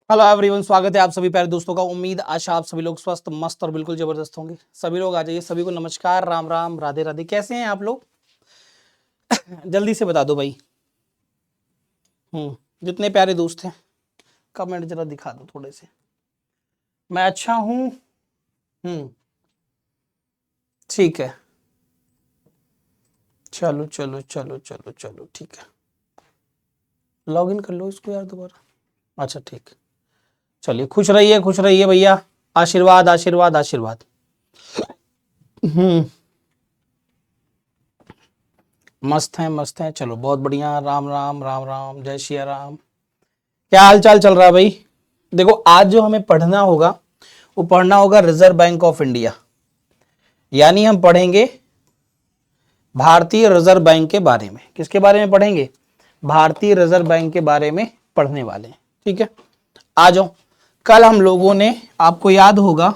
Hello everyone, स्वागत है आप सभी प्यारे दोस्तों का। उम्मीद आशा आप सभी लोग स्वस्थ मस्त और बिल्कुल जबरदस्त होंगे। सभी लोग आ जाइए। सभी को नमस्कार, राम राम, राधे राधे। कैसे हैं आप लोग? जल्दी से बता दो भाई। जितने प्यारे दोस्त हैं कमेंट जरा दिखा दो थोड़े से। मैं अच्छा हूँ। ठीक है। चलो चलो चलो चलो चलो, ठीक है। लॉग इन कर लो इसको यार दोबारा। अच्छा ठीक। चलिए, खुश रहिए भैया। आशीर्वाद आशीर्वाद आशीर्वाद। हम्म मस्त हैं। चलो बहुत बढ़िया। राम राम राम राम, जय श्री राम। क्या हाल चाल चल रहा है भाई? देखो, आज जो हमें पढ़ना होगा वो पढ़ना होगा रिजर्व बैंक ऑफ इंडिया। यानी हम पढ़ेंगे भारतीय रिजर्व बैंक के बारे में। किसके बारे में पढ़ेंगे? भारतीय रिजर्व बैंक के बारे में पढ़ने वाले हैं। ठीक है, आ जाओ। कल हम लोगों ने, आपको याद होगा,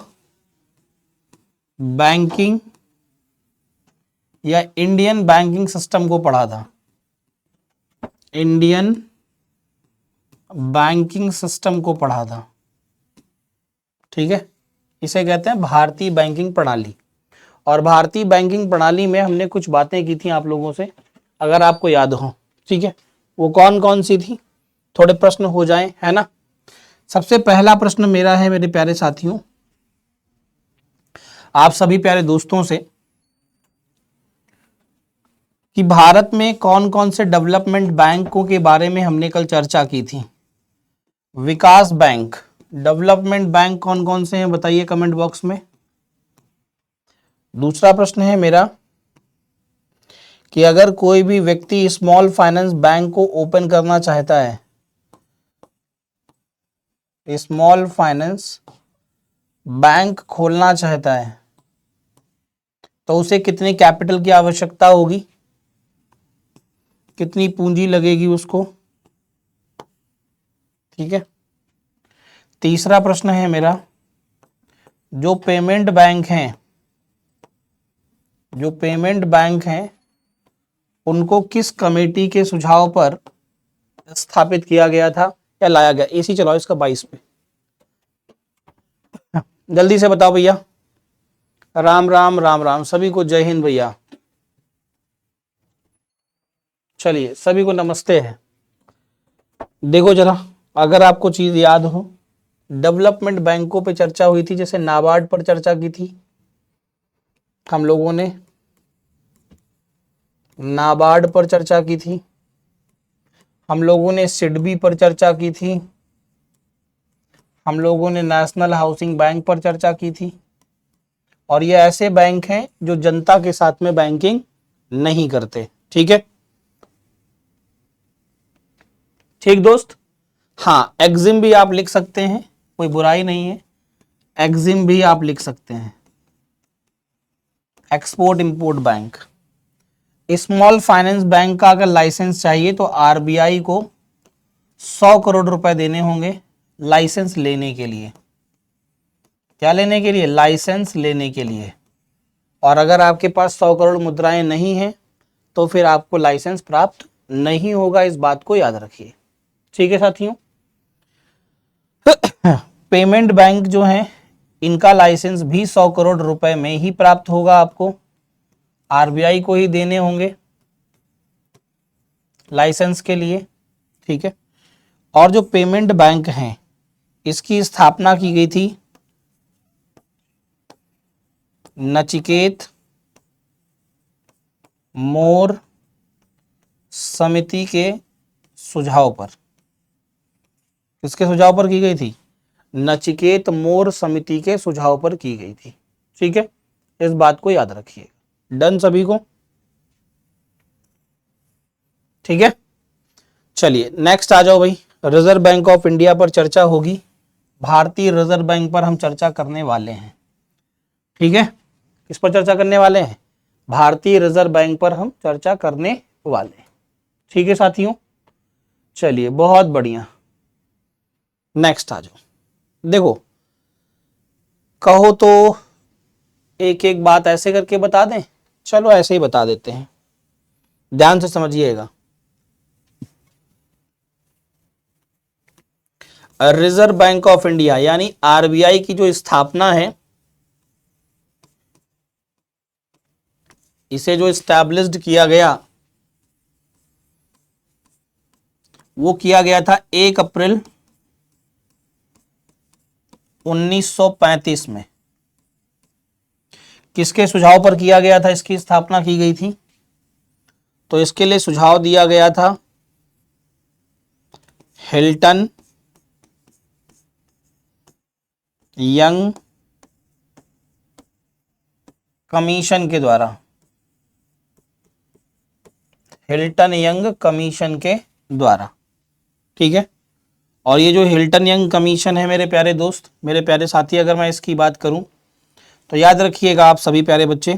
बैंकिंग या इंडियन बैंकिंग सिस्टम को पढ़ा था। इंडियन बैंकिंग सिस्टम को पढ़ा था। ठीक है, इसे कहते हैं भारतीय बैंकिंग प्रणाली। और भारतीय बैंकिंग प्रणाली में हमने कुछ बातें की थी आप लोगों से, अगर आपको याद हो। ठीक है, वो कौन कौन सी थी? थोड़े प्रश्न हो जाएं, है ना। सबसे पहला प्रश्न मेरा है मेरे प्यारे साथियों, आप सभी प्यारे दोस्तों से, कि भारत में कौन कौन से डेवलपमेंट बैंकों के बारे में हमने कल चर्चा की थी। विकास बैंक, डेवलपमेंट बैंक कौन कौन से हैं बताइए कमेंट बॉक्स में। दूसरा प्रश्न है मेरा कि अगर कोई भी व्यक्ति स्मॉल फाइनेंस बैंक को ओपन करना चाहता है, स्मॉल फाइनेंस बैंक खोलना चाहता है, तो उसे कितने कैपिटल की आवश्यकता होगी? कितनी पूंजी लगेगी उसको? ठीक है। तीसरा प्रश्न है मेरा, जो पेमेंट बैंक हैं उनको किस कमेटी के सुझाव पर स्थापित किया गया था या लाया गया? एसी चलाओ इसका 22 पे। जल्दी से बताओ भैया। राम राम राम राम, सभी को जय हिंद भैया। चलिए, सभी को नमस्ते है। देखो जरा, अगर आपको चीज याद हो, डेवलपमेंट बैंकों पे चर्चा हुई थी, जैसे नाबार्ड पर चर्चा की थी हम लोगों ने, नाबार्ड पर चर्चा की थी हम लोगों ने, सिडबी पर चर्चा की थी हम लोगों ने, नेशनल हाउसिंग बैंक पर चर्चा की थी। और ये ऐसे बैंक हैं जो जनता के साथ में बैंकिंग नहीं करते। ठीक है, ठीक दोस्त। हाँ, एग्जिम भी आप लिख सकते हैं, कोई बुराई नहीं है। एग्जिम भी आप लिख सकते हैं, export import bank. Small finance bank का अगर लाइसेंस चाहिए तो आरबीआई को 100 करोड़ रुपए देने होंगे लाइसेंस लेने के लिए। क्या लेने के लिए? लाइसेंस लेने के लिए। और अगर आपके पास 100 करोड़ मुद्राएं नहीं हैं तो फिर आपको लाइसेंस प्राप्त नहीं होगा, इस बात को याद रखिए। ठीक है साथियों। पेमेंट बैंक जो है, इनका लाइसेंस भी 100 करोड़ रुपए में ही प्राप्त होगा आपको, आरबीआई को ही देने होंगे लाइसेंस के लिए। ठीक है। और जो पेमेंट बैंक हैं, इसकी स्थापना की गई थी नचिकेत मोर समिति के सुझाव पर। किसके सुझाव पर की गई थी? नचिकेत मोर समिति के सुझाव पर की गई थी। ठीक है, इस बात को याद रखिए। डन सभी को? ठीक है, चलिए नेक्स्ट आ जाओ भाई। रिजर्व बैंक ऑफ इंडिया पर चर्चा होगी, भारतीय रिजर्व बैंक पर हम चर्चा करने वाले हैं। ठीक है, किस पर चर्चा करने वाले हैं? भारतीय रिजर्व बैंक पर हम चर्चा करने वाले हैं। ठीक है साथियों, चलिए बहुत बढ़िया। नेक्स्ट आ जाओ। देखो, कहो तो एक एक बात ऐसे करके बता दें। चलो ऐसे ही बता देते हैं, ध्यान से समझिएगा। रिजर्व बैंक ऑफ इंडिया यानी आरबीआई की जो स्थापना है, इसे जो इस्टेब्लिश्ड किया गया वो किया गया था 1 अप्रैल 1935 में। किसके सुझाव पर किया गया था, इसकी स्थापना की गई थी? तो इसके लिए सुझाव दिया गया था हिल्टन यंग कमीशन के द्वारा, हिल्टन यंग कमीशन के द्वारा। ठीक है, और ये जो हिल्टन यंग कमीशन है मेरे प्यारे दोस्त, मेरे प्यारे साथी, अगर मैं इसकी बात करूं तो याद रखिएगा आप सभी प्यारे बच्चे,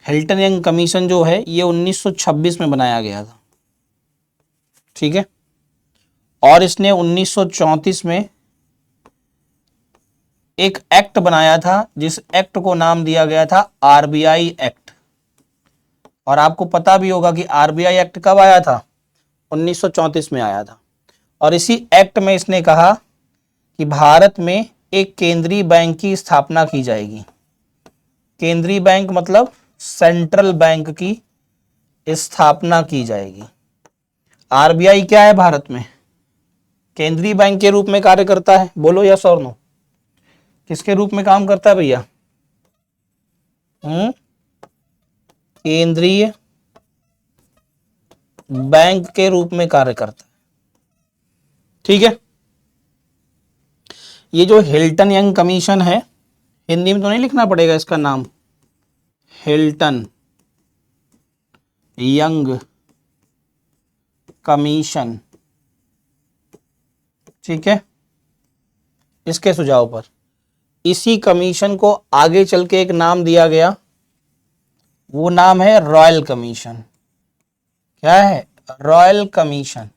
हिल्टन यंग कमीशन जो है ये 1926 में बनाया गया था। ठीक है, और इसने 1934 में एक एक्ट बनाया था, जिस एक्ट को नाम दिया गया था आरबीआई एक्ट। और आपको पता भी होगा कि आरबीआई एक्ट कब आया था, 1934 में आया था। और इसी एक्ट में इसने कहा कि भारत में एक केंद्रीय बैंक की स्थापना की जाएगी। केंद्रीय बैंक मतलब सेंट्रल बैंक की स्थापना की जाएगी। आरबीआई क्या है भारत में? केंद्रीय बैंक के रूप में कार्य करता है। बोलो यस और नो, किसके रूप में काम करता है भैया? केंद्रीय बैंक के रूप में कार्य करता है। ठीक है, ये जो हिल्टन यंग कमीशन है, हिंदी में तो नहीं लिखना पड़ेगा इसका नाम, हिल्टन यंग कमीशन। ठीक है, इसके सुझाव पर इसी कमीशन को आगे चल के एक नाम दिया गया, वो नाम है रॉयल कमीशन। क्या है? Royal commission.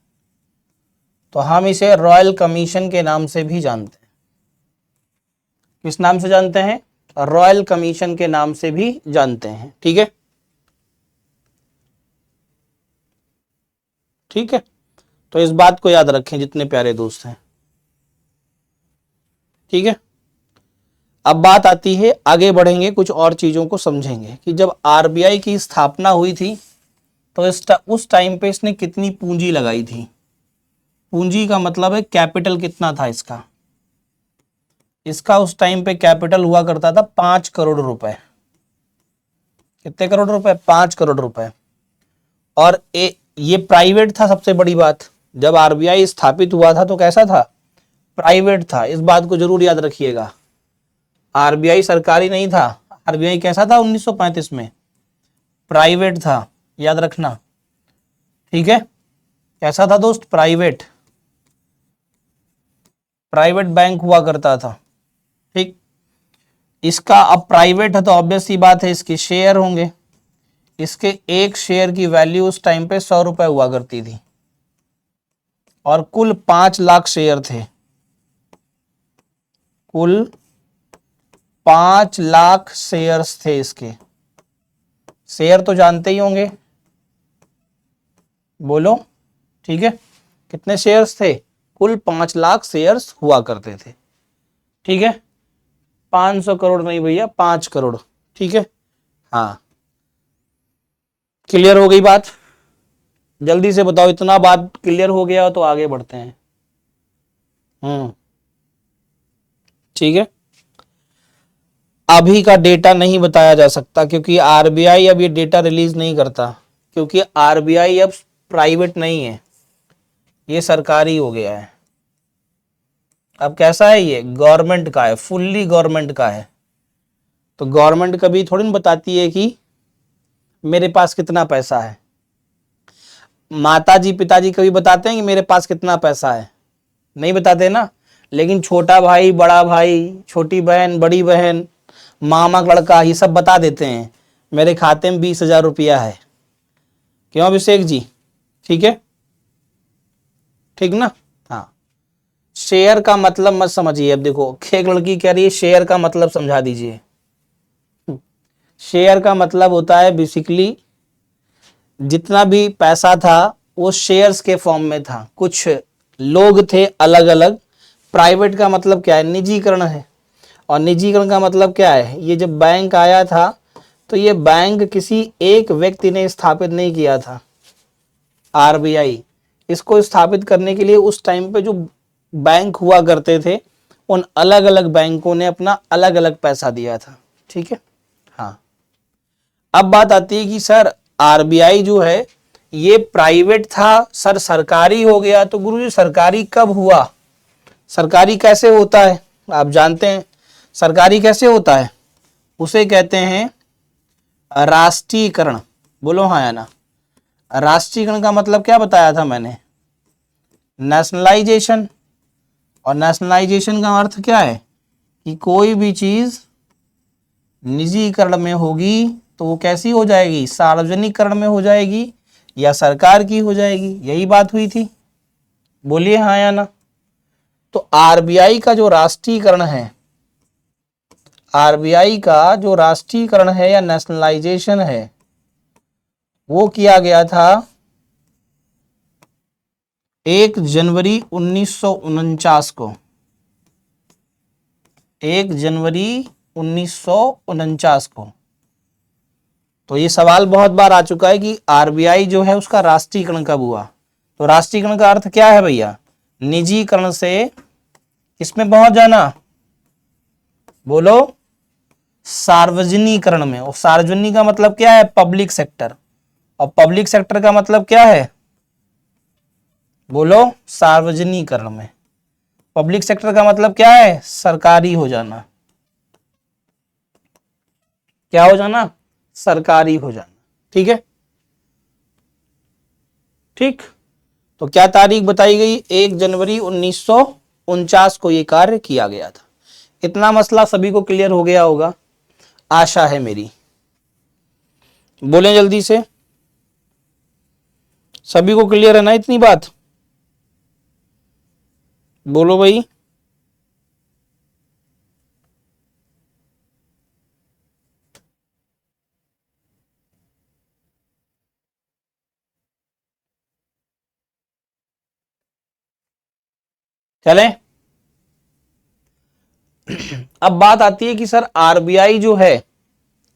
तो हम इसे रॉयल कमीशन के नाम से भी जानते हैं। किस नाम से जानते हैं? रॉयल कमीशन के नाम से भी जानते हैं। ठीक है, ठीक है, तो इस बात को याद रखें जितने प्यारे दोस्त हैं। ठीक है, अब बात आती है, आगे बढ़ेंगे, कुछ और चीजों को समझेंगे कि जब आरबीआई की स्थापना हुई थी तो उस टाइम पे इसने कितनी पूंजी लगाई थी। पूंजी का मतलब है कैपिटल कितना था इसका। इसका उस टाइम पे कैपिटल हुआ करता था 5 करोड़ रुपए। कितने करोड़ रुपए? 5 करोड़ रुपए। और ये प्राइवेट था। सबसे बड़ी बात, जब आरबीआई स्थापित हुआ था तो कैसा था? प्राइवेट था। इस बात को जरूर याद रखिएगा, आरबीआई सरकारी नहीं था। आरबीआई कैसा था 1935 में? प्राइवेट था, याद रखना। ठीक है, कैसा था दोस्त? प्राइवेट। प्राइवेट बैंक हुआ करता था। ठीक, इसका अब प्राइवेट है तो ऑब्वियस सी बात है इसके शेयर होंगे। इसके एक शेयर की वैल्यू उस टाइम पे 100 रुपए हुआ करती थी और कुल 5 लाख शेयर थे। कुल 5 लाख शेयर्स थे इसके। शेयर तो जानते ही होंगे, बोलो। ठीक है, कितने शेयर्स थे? कुल 5 लाख शेयर्स हुआ करते थे। ठीक है, 500 करोड़ नहीं भैया, 5 करोड़। ठीक है, हाँ, क्लियर हो गई बात? जल्दी से बताओ, इतना बात क्लियर हो गया तो आगे बढ़ते हैं। ठीक है, अभी का डेटा नहीं बताया जा सकता क्योंकि आरबीआई अब ये डेटा रिलीज नहीं करता, क्योंकि आरबीआई अब प्राइवेट नहीं है, ये सरकारी हो गया है। अब कैसा है? ये गवर्नमेंट का है, फुल्ली गवर्नमेंट का है। तो गवर्नमेंट कभी थोड़ी ना बताती है कि मेरे पास कितना पैसा है। माताजी पिताजी कभी बताते हैं कि मेरे पास कितना पैसा है? नहीं बताते ना। लेकिन छोटा भाई, बड़ा भाई, छोटी बहन, बड़ी बहन, मामा का लड़का, ये सब बता देते हैं मेरे खाते में 20,000 रुपया है। क्यों अभिषेक जी? ठीक है, ठीक ना? हाँ, शेयर का मतलब मत समझिए। अब देखो, एक लड़की कह रही है शेयर का मतलब समझा दीजिए। शेयर का मतलब होता है बेसिकली जितना भी पैसा था वो शेयर्स के फॉर्म में था। कुछ लोग थे अलग अलग प्राइवेट का मतलब क्या है, निजीकरण है। और निजीकरण का मतलब क्या है, ये जब बैंक आया था तो ये बैंक किसी एक व्यक्ति ने स्थापित नहीं किया था। आरबीआई इसको स्थापित करने के लिए उस टाइम पे जो बैंक हुआ करते थे उन अलग अलग बैंकों ने अपना अलग अलग पैसा दिया था। ठीक है, हाँ। अब बात आती है कि सर आरबीआई जो है ये प्राइवेट था, सर सरकारी हो गया, तो गुरुजी सरकारी कब हुआ? सरकारी कैसे होता है, आप जानते हैं सरकारी कैसे होता है? उसे कहते हैं राष्ट्रीयकरण। बोलो हाँ या ना। राष्ट्रीयकरण का मतलब क्या बताया था मैंने? नेशनलाइजेशन। और नेशनलाइजेशन का अर्थ क्या है कि कोई भी चीज निजीकरण में होगी तो वो कैसी हो जाएगी, सार्वजनिकरण में हो जाएगी या सरकार की हो जाएगी। यही बात हुई थी, बोलिए हाँ या ना। तो आरबीआई का जो राष्ट्रीयकरण है, आरबीआई का जो राष्ट्रीयकरण है या नेशनलाइजेशन है वो किया गया था 1 जनवरी 1949 को। 1 जनवरी 1949 को। तो ये सवाल बहुत बार आ चुका है कि आरबीआई जो है उसका राष्ट्रीयकरण कब हुआ। तो राष्ट्रीयकरण का अर्थ क्या है भैया? निजीकरण से किसमें पहुंच जाना, बोलो सार्वजनिकरण में। और सार्वजनिक का मतलब क्या है? Public sector. और पब्लिक सेक्टर का मतलब क्या है, बोलो सार्वजनिकरण में। पब्लिक सेक्टर का मतलब क्या है? सरकारी हो जाना। क्या हो जाना? सरकारी हो जाना। ठीक है, ठीक। तो क्या तारीख बताई गई? 1 जनवरी 1949 को यह कार्य किया गया था। इतना मसला सभी को क्लियर हो गया होगा, आशा है मेरी। बोलें जल्दी से, सभी को क्लियर है ना इतनी बात? बोलो भाई। चलें। अब बात आती है कि सर आरबीआई जो है,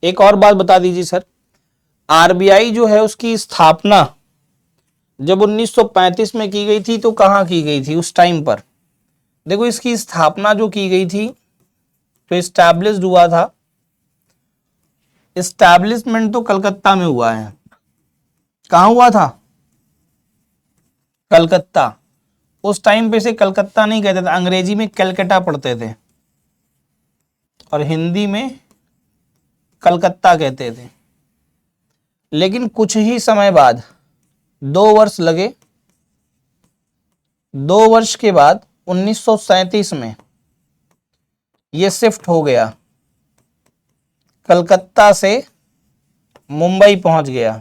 एक और बात बता दीजिए सर, आरबीआई जो है उसकी स्थापना जब 1935 में की गई थी तो कहां की गई थी उस टाइम पर? देखो इसकी स्थापना जो की गई थी, तो इस्टेब्लिश्ड हुआ था, इस्टेब्लिशमेंट तो कलकत्ता में हुआ है। कहां हुआ था? कलकत्ता। उस टाइम पे से कलकत्ता नहीं कहते थे, अंग्रेजी में कलकत्ता पढ़ते थे और हिंदी में कलकत्ता कहते थे। लेकिन कुछ ही समय बाद, 2 वर्ष लगे, 2 वर्ष के बाद 1937 में यह शिफ्ट हो गया, कलकत्ता से मुंबई पहुंच गया।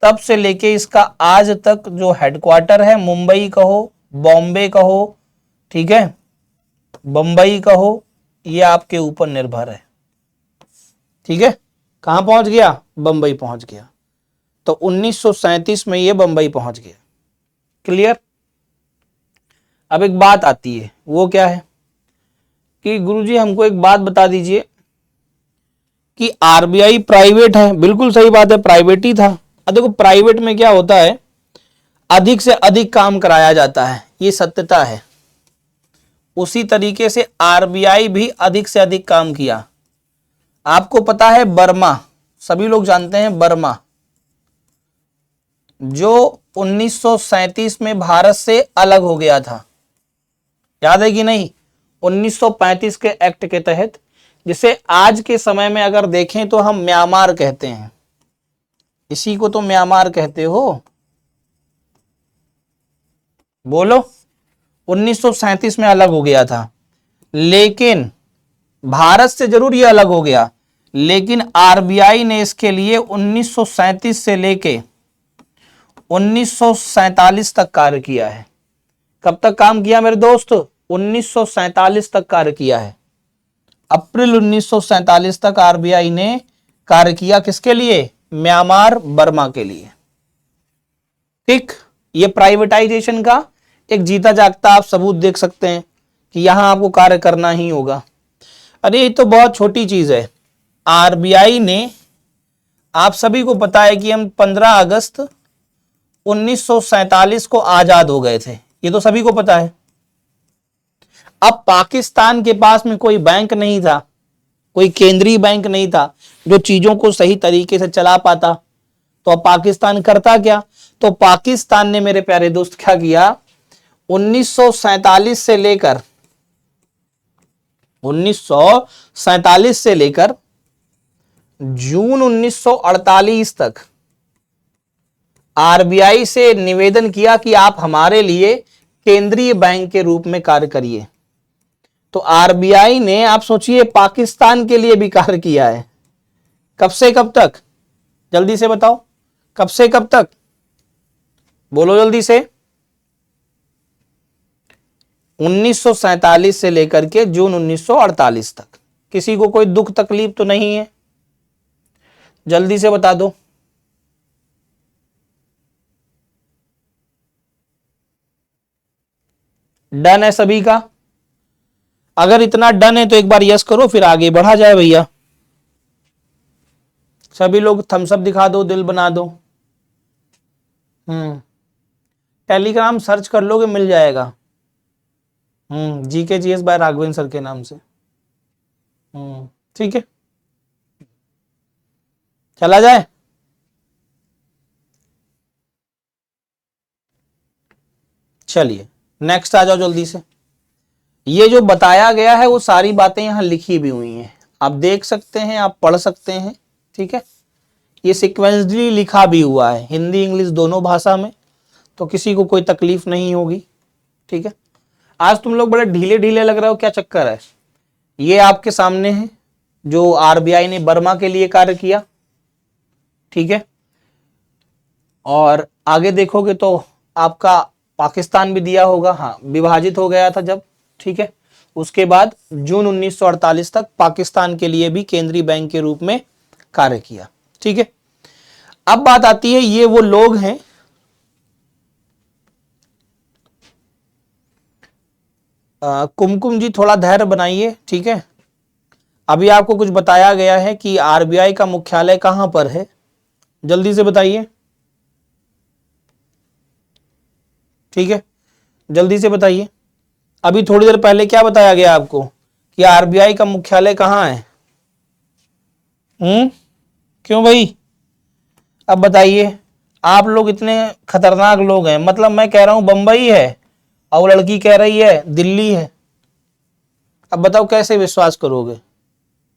तब से लेके इसका आज तक जो हेडक्वार्टर है, मुंबई कहो, बॉम्बे कहो, ठीक है, बंबई कहो, ये आपके ऊपर निर्भर है। ठीक है, कहां पहुंच गया? बंबई पहुंच गया। तो 1937 में ये बंबई पहुंच गया। क्लियर? अब एक बात आती है, वो क्या है कि गुरुजी हमको एक बात बता दीजिए कि आरबीआई प्राइवेट है। बिल्कुल सही बात है, प्राइवेट ही था। अब देखो प्राइवेट में क्या होता है, अधिक से अधिक काम कराया जाता है, ये सत्यता है। उसी तरीके से आरबीआई भी अधिक से अधिक काम किया। आपको पता है बर्मा, सभी लोग जानते हैं बर्मा, जो 1937 में भारत से अलग हो गया था, याद है कि नहीं? 1935 के एक्ट के तहत, जिसे आज के समय में अगर देखें तो हम म्यांमार कहते हैं। इसी को तो म्यांमार कहते हो, बोलो। 1937 में अलग हो गया था, लेकिन भारत से जरूर ये अलग हो गया, लेकिन आरबीआई ने इसके लिए 1937 से लेके 1947 तक कार्य किया है। कब तक काम किया मेरे दोस्त? 1947 तक कार्य किया है। अप्रैल 1947 तक आरबीआई ने कार्य किया, किसके लिए? म्यांमार, बर्मा के लिए। ठीक, ये प्राइवेटाइजेशन का एक जीता जागता आप सबूत देख सकते हैं कि यहां आपको कार्य करना ही होगा। अरे ये तो बहुत छोटी चीज है। आरबीआई ने, आप सभी को पता है कि हम 15 अगस्त 1947 को आजाद हो गए थे, ये तो सभी को पता है। अब पाकिस्तान के पास में कोई बैंक नहीं था, कोई केंद्रीय बैंक नहीं था जो चीजों को सही तरीके से चला पाता। तो अब पाकिस्तान करता क्या? तो पाकिस्तान ने मेरे प्यारे दोस्त क्या किया, 1947 से लेकर जून 1948 तक आरबीआई से निवेदन किया कि आप हमारे लिए केंद्रीय बैंक के रूप में कार्य करिए। तो आरबीआई ने, आप सोचिए, पाकिस्तान के लिए भी कार्य किया है। कब से कब तक? जल्दी से बताओ, कब से कब तक? बोलो जल्दी से। 1947 से लेकर के जून 1948 तक। किसी को कोई दुख तकलीफ तो नहीं है? जल्दी से बता दो। डन है सभी का? अगर इतना डन है तो एक बार यस करो, फिर आगे बढ़ा जाए भैया। सभी लोग थम्स अप दिखा दो, दिल बना दो। टेलीग्राम सर्च कर लोगे, मिल जाएगा। GKGS बाय राघवेंद्र सर के नाम से। ठीक है, चला जाए। चलिए नेक्स्ट आ जाओ जल्दी से। ये जो बताया गया है वो सारी बातें यहां लिखी भी हुई हैं, आप देख सकते हैं, आप पढ़ सकते हैं। ठीक है, ये सिक्वेंसली लिखा भी हुआ है, हिंदी इंग्लिश दोनों भाषा में, तो किसी को कोई तकलीफ नहीं होगी। ठीक है, आज तुम लोग बड़े ढीले ढीले लग रहे हो, क्या चक्कर है? ये आपके सामने है जो आरबीआई ने बर्मा के लिए कार्य किया। ठीक है, और आगे देखोगे तो आपका पाकिस्तान भी दिया होगा, हाँ विभाजित हो गया था जब। ठीक है, उसके बाद जून 1948 तक पाकिस्तान के लिए भी केंद्रीय बैंक के रूप में कार्य किया। ठीक है, अब बात आती है, ये वो लोग हैं कुमकुम जी, थोड़ा धैर्य बनाइए। ठीक है, अभी आपको कुछ बताया गया है कि आरबीआई का मुख्यालय कहां पर है, जल्दी से बताइए। ठीक है, जल्दी से बताइए। अभी थोड़ी देर पहले क्या बताया गया आपको कि आरबीआई का मुख्यालय कहां है? क्यों भाई? अब बताइए, आप लोग इतने खतरनाक लोग हैं, मतलब मैं कह रहा हूं बंबई है और लड़की कह रही है दिल्ली है। अब बताओ कैसे विश्वास करोगे?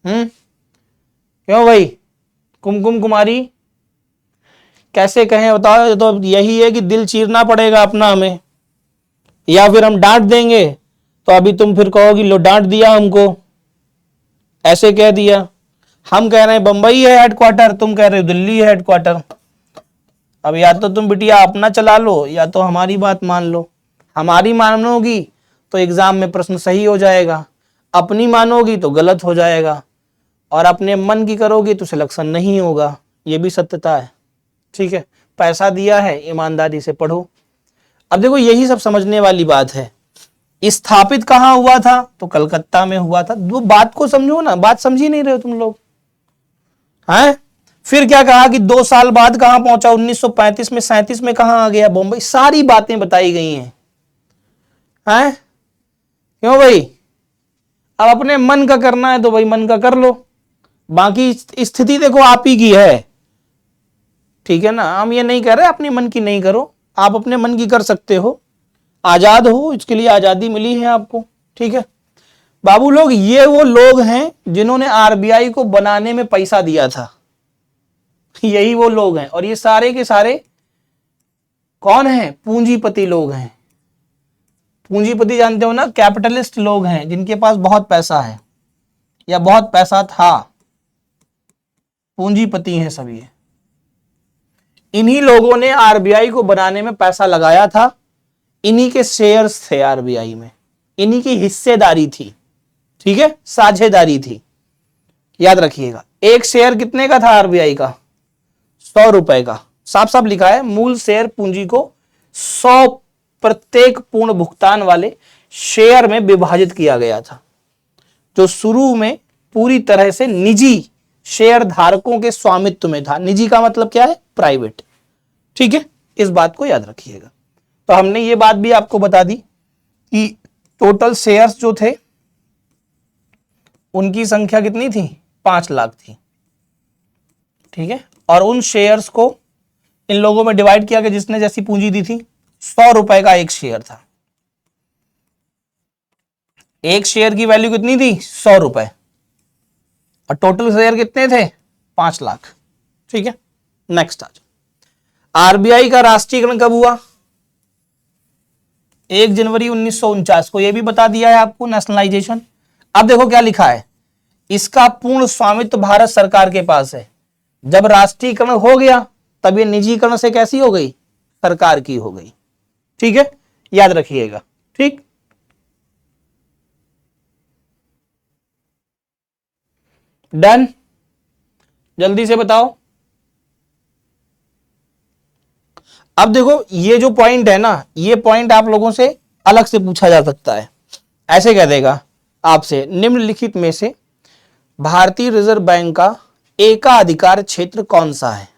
क्यों भाई? कुमकुम कुमारी, कैसे कहें बताओ? तो यही है कि दिल चीरना पड़ेगा अपना हमें, या फिर हम डांट देंगे तो अभी तुम फिर कहोगी लो डांट दिया हमको, ऐसे कह दिया। हम कह रहे हैं बंबई है हेडक्वार्टर, तुम कह रहे हो दिल्ली है हेडक्वार्टर। अब या तो तुम बिटिया अपना चला लो या तो हमारी बात मान लो। हमारी मानोगी तो एग्जाम में प्रश्न सही हो जाएगा, अपनी मानोगी तो गलत हो जाएगा, और अपने मन की करोगी तो सिलेक्शन नहीं होगा। ये भी सत्यता है। ठीक है, पैसा दिया है, ईमानदारी से पढ़ो। अब देखो यही सब समझने वाली बात है। स्थापित कहां हुआ था? तो कलकत्ता में हुआ था। वो बात को समझो ना, बात समझ ही नहीं रहे हो तुम लोग हैं। फिर क्या कहा कि 2 साल बाद कहां पहुंचा, 1935 में, 37 में कहां आ गया, बॉम्बे। सारी बातें बताई गई हैं। क्यों भाई? अब अपने मन का करना है तो भाई मन का कर लो, बाकी स्थिति देखो आप ही की है। ठीक है ना, हम ये नहीं कह रहे अपने मन की नहीं करो, आप अपने मन की कर सकते हो, आजाद हो, इसके लिए आजादी मिली है आपको। ठीक है बाबू लोग, ये वो लोग हैं जिन्होंने आरबीआई को बनाने में पैसा दिया था। यही वो लोग हैं, और ये सारे के सारे कौन हैं? पूंजीपति लोग हैं। पूंजीपति जानते हो ना, कैपिटलिस्ट लोग हैं जिनके पास बहुत पैसा है या बहुत पैसा था, पूंजीपति हैं सभी। इन्हीं लोगों ने आरबीआई को बनाने में पैसा लगाया था, इन्हीं के शेयर्स थे आरबीआई में, इन्हीं की हिस्सेदारी थी। ठीक है, साझेदारी थी, याद रखिएगा। एक शेयर कितने का था आरबीआई का? 100 रुपए का, साफ साफ लिखा है, मूल शेयर पूंजी को 100 प्रत्येक पूर्ण भुगतान वाले शेयर में विभाजित किया गया था, जो शुरू में पूरी तरह से निजी शेयर धारकों के स्वामित्व में था। निजी का मतलब क्या है? प्राइवेट। ठीक है, इस बात को याद रखिएगा। तो हमने ये बात भी आपको बता दी कि टोटल शेयर्स जो थे उनकी संख्या कितनी थी? 5 लाख थी। ठीक है, और उन शेयर्स को इन लोगों में डिवाइड किया गया जिसने जैसी पूंजी दी थी। 100 रुपए का एक शेयर था। एक शेयर की वैल्यू कितनी थी? 100 रुपए, और टोटल शेयर कितने थे? 5 लाख। ठीक है, नेक्स्ट आ जाओ। आरबीआई का राष्ट्रीयकरण कब हुआ? 1 जनवरी 1949 को। यह भी बता दिया है आपको, नेशनलाइजेशन। अब देखो क्या लिखा है, इसका पूर्ण स्वामित्व भारत सरकार के पास है। जब राष्ट्रीयकरण हो गया तब ये निजीकरण से कैसी हो गई? सरकार की हो गई। ठीक है, याद रखिएगा। ठीक, डन। जल्दी से बताओ। अब देखो ये जो पॉइंट है ना, ये पॉइंट आप लोगों से अलग से पूछा जा सकता है। ऐसे कह देगा आपसे, निम्नलिखित में से भारतीय रिजर्व बैंक का एकाधिकार क्षेत्र कौन सा है?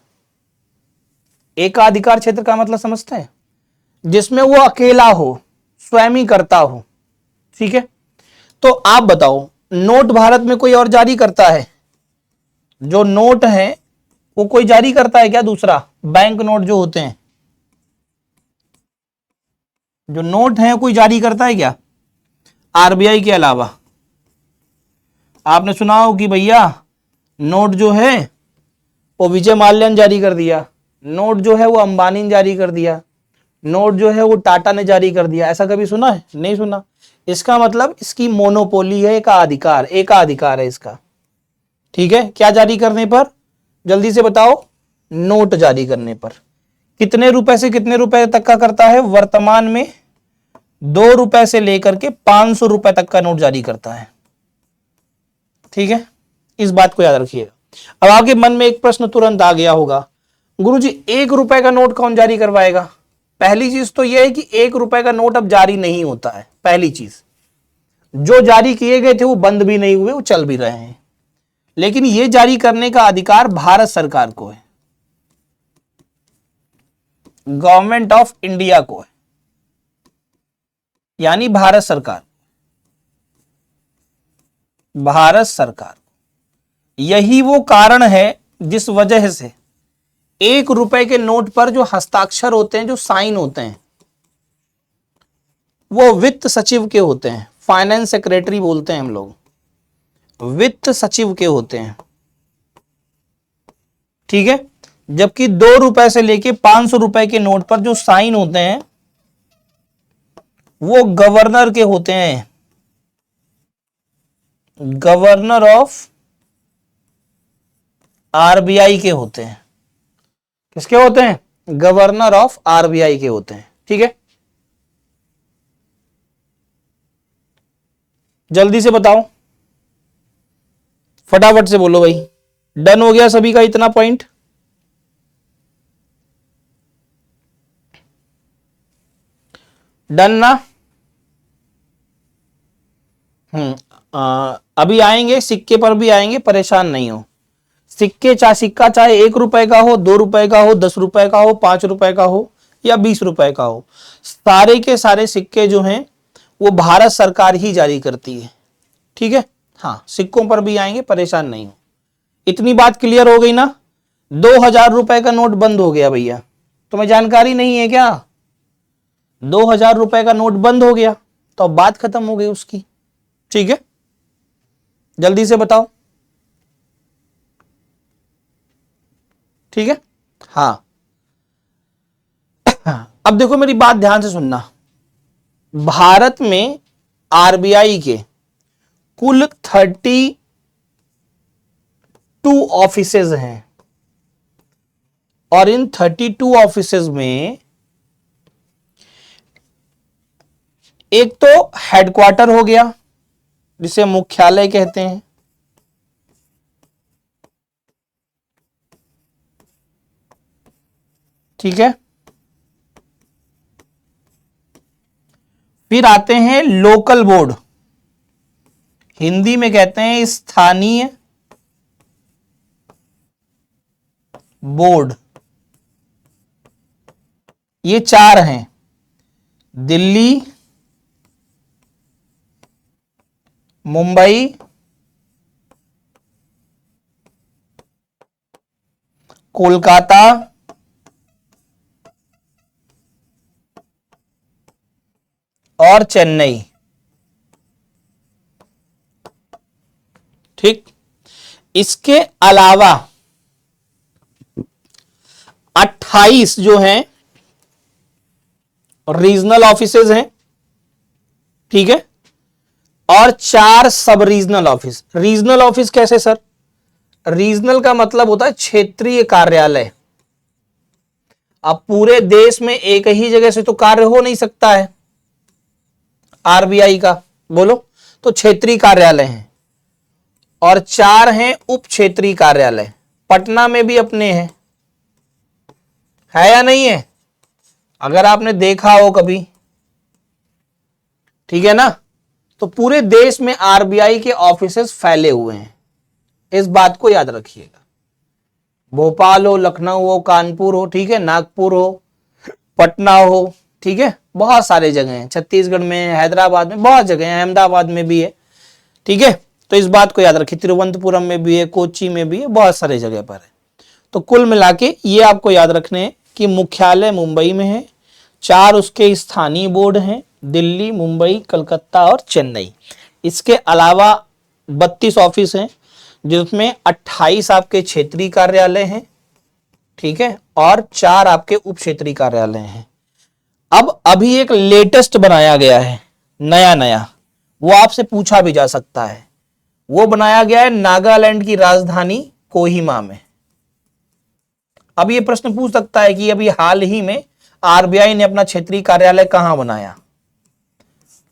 एकाधिकार क्षेत्र का मतलब समझते हैं? जिसमें वो अकेला हो, स्वयं ही करता हो। ठीक है, तो आप बताओ, नोट भारत में कोई और जारी करता है? जो नोट है वो कोई जारी करता है क्या? दूसरा बैंक नोट जो होते हैं, जो नोट है कोई जारी करता है क्या आरबीआई के अलावा? आपने सुना हो कि भैया नोट जो है वो विजय माल्या ने जारी कर दिया, नोट जो है वो अंबानी ने जारी कर दिया, नोट जो है वो टाटा ने जारी कर दिया। ऐसा कभी सुना है? नहीं सुना। इसका मतलब इसकी मोनोपोली है, एकाधिकार है इसका। ठीक है, क्या जारी करने पर? जल्दी से बताओ। नोट जारी करने पर। कितने रुपए से कितने रुपए तक का करता है? वर्तमान में 2 रुपए से लेकर के 500 रुपए तक का नोट जारी करता है। ठीक है, इस बात को याद रखिएगा। अब आपके मन में एक प्रश्न तुरंत आ गया होगा, गुरुजी 1 रुपए का नोट कौन जारी करवाएगा? पहली चीज तो यह है कि 1 रुपए का नोट अब जारी नहीं होता है। पहली चीज, जो जारी किए गए थे वो बंद भी नहीं हुए, वो चल भी रहे हैं। लेकिन ये जारी करने का अधिकार भारत सरकार को है, गवर्नमेंट ऑफ इंडिया को है, यानी भारत सरकार। यही वो कारण है जिस वजह से 1 रुपए के नोट पर जो हस्ताक्षर होते हैं, जो साइन होते हैं, वो वित्त सचिव के होते हैं। फाइनेंस सेक्रेटरी बोलते हैं हम लोग, वित्त सचिव के होते हैं। ठीक है, जबकि 2 रुपए से लेके 500 रुपए के नोट पर जो साइन होते हैं वो गवर्नर के होते हैं, गवर्नर ऑफ आरबीआई के होते हैं। किसके होते हैं? गवर्नर ऑफ आरबीआई के होते हैं। ठीक है, जल्दी से बताओ, फटाफट से बोलो भाई। डन हो गया सभी का इतना पॉइंट? डन ना? अभी आएंगे, सिक्के पर भी आएंगे, परेशान नहीं हो। सिक्का चाहे 1 रुपए का हो, 2 रुपए का हो, 10 रुपए का हो, 5 रुपए का हो या 20 रुपए का हो, सारे के सारे सिक्के जो हैं वो भारत सरकार ही जारी करती है। ठीक है, हाँ, सिक्कों पर भी आएंगे, परेशान नहीं हो। इतनी बात क्लियर हो गई ना? 2000 रुपए का नोट बंद हो गया भैया, तुम्हें जानकारी नहीं है क्या? 2000 रुपए का नोट बंद हो गया तो अब बात खत्म हो गई उसकी। ठीक है, जल्दी से बताओ। ठीक है, हाँ। अब देखो मेरी बात ध्यान से सुनना। भारत में आरबीआई के कुल 32 ऑफिसेज हैं, और इन 32 ऑफिसेज में एक तो हेडक्वार्टर हो गया जिसे मुख्यालय कहते हैं, ठीक है। फिर आते हैं लोकल बोर्ड, हिंदी में कहते हैं स्थानीय बोर्ड। ये 4 हैं, दिल्ली, मुंबई, कोलकाता और चेन्नई। ठीक, इसके अलावा 28 जो हैं रीजनल ऑफिसेज हैं, ठीक है, और 4 सब रीजनल ऑफिस। रीजनल ऑफिस कैसे सर? रीजनल का मतलब होता है क्षेत्रीय कार्यालय। अब पूरे देश में एक ही जगह से तो कार्य हो नहीं सकता है आरबीआई का, बोलो, तो क्षेत्रीय कार्यालय हैं। और 4 हैं उप क्षेत्रीय कार्यालय। पटना में भी अपने हैं, है या नहीं है? अगर आपने देखा हो कभी, ठीक है ना, तो पूरे देश में आरबीआई के ऑफिसेस फैले हुए हैं, इस बात को याद रखिएगा। भोपाल हो, लखनऊ हो, कानपुर हो, ठीक है, नागपुर हो, पटना हो, ठीक है, बहुत सारे जगह हैं, छत्तीसगढ़ में, हैदराबाद में, बहुत जगह हैं, अहमदाबाद में भी है, ठीक है। तो इस बात को याद रखिए, तिरुवनंतपुरम में भी है, कोच्चि में भी है, बहुत सारे जगह पर है। तो कुल मिला के ये आपको याद रखने हैं कि मुख्यालय मुंबई में है, 4 उसके स्थानीय बोर्ड हैं, दिल्ली, मुंबई, कलकत्ता और चेन्नई। इसके अलावा 32 ऑफिस हैं, जिसमें 28 आपके क्षेत्रीय कार्यालय हैं, ठीक है, और 4 आपके उप क्षेत्रीय कार्यालय हैं। अब अभी एक लेटेस्ट बनाया गया है, नया, वो आपसे पूछा भी जा सकता है। वो बनाया गया है नागालैंड की राजधानी कोहिमा में। अब ये प्रश्न पूछ सकता है कि अभी हाल ही में आरबीआई ने अपना क्षेत्रीय कार्यालय कहां बनाया,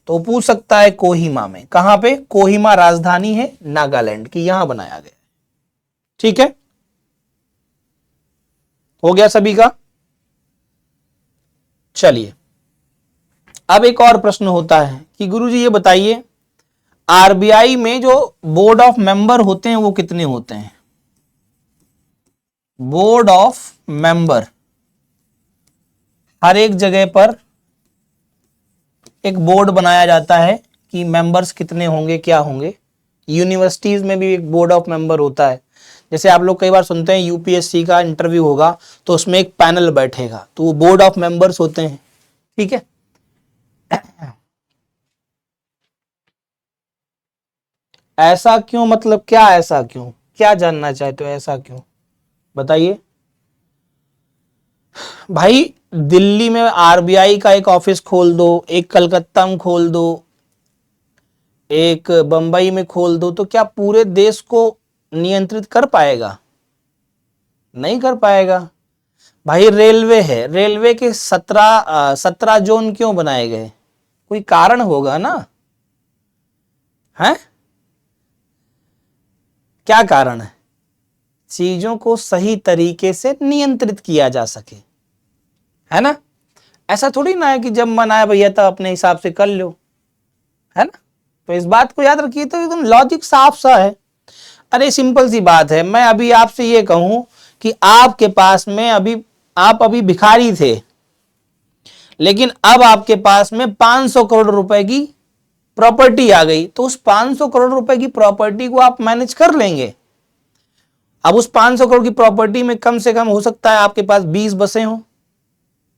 तो पूछ सकता है कोहिमा में। कहां पे? कोहिमा राजधानी है नागालैंड की, यहां बनाया गया। ठीक है, हो गया सभी का। चलिए, अब एक और प्रश्न होता है कि गुरुजी ये बताइए, आरबीआई में जो बोर्ड ऑफ मेंबर होते हैं वो कितने होते हैं? बोर्ड ऑफ मेंबर, हर एक जगह पर एक बोर्ड बनाया जाता है कि मेंबर्स कितने होंगे, क्या होंगे। यूनिवर्सिटीज में भी एक बोर्ड ऑफ मेंबर होता है। जैसे आप लोग कई बार सुनते हैं यूपीएससी का इंटरव्यू होगा तो उसमें एक पैनल बैठेगा, तो वो बोर्ड ऑफ मेंबर्स होते हैं। ठीक है, ऐसा क्यों? मतलब क्या ऐसा क्यों? क्या जानना चाहते हो, ऐसा क्यों बताइए भाई। दिल्ली में आरबीआई का एक ऑफिस खोल दो, एक कलकत्ता में खोल दो, एक बंबई में खोल दो, तो क्या पूरे देश को नियंत्रित कर पाएगा? नहीं कर पाएगा भाई। रेलवे है, रेलवे के 17 जोन क्यों बनाए गए? कोई कारण होगा ना, है? क्या कारण है? चीजों को सही तरीके से नियंत्रित किया जा सके, है ना। ऐसा थोड़ी ना है कि जब मन आए भैया तब अपने हिसाब से कर लो, है ना। तो इस बात को याद रखिए, तो एकदम लॉजिक साफ सा है। अरे सिंपल सी बात है, मैं अभी आपसे ये कहूं कि आपके पास में आप अभी भिखारी थे, लेकिन अब आपके पास में 500 करोड़ रुपए की प्रॉपर्टी आ गई, तो उस 500 करोड़ रुपए की प्रॉपर्टी को आप मैनेज कर लेंगे। अब उस 500 करोड़ की प्रॉपर्टी में कम से कम हो सकता है आपके पास 20 बसें हो,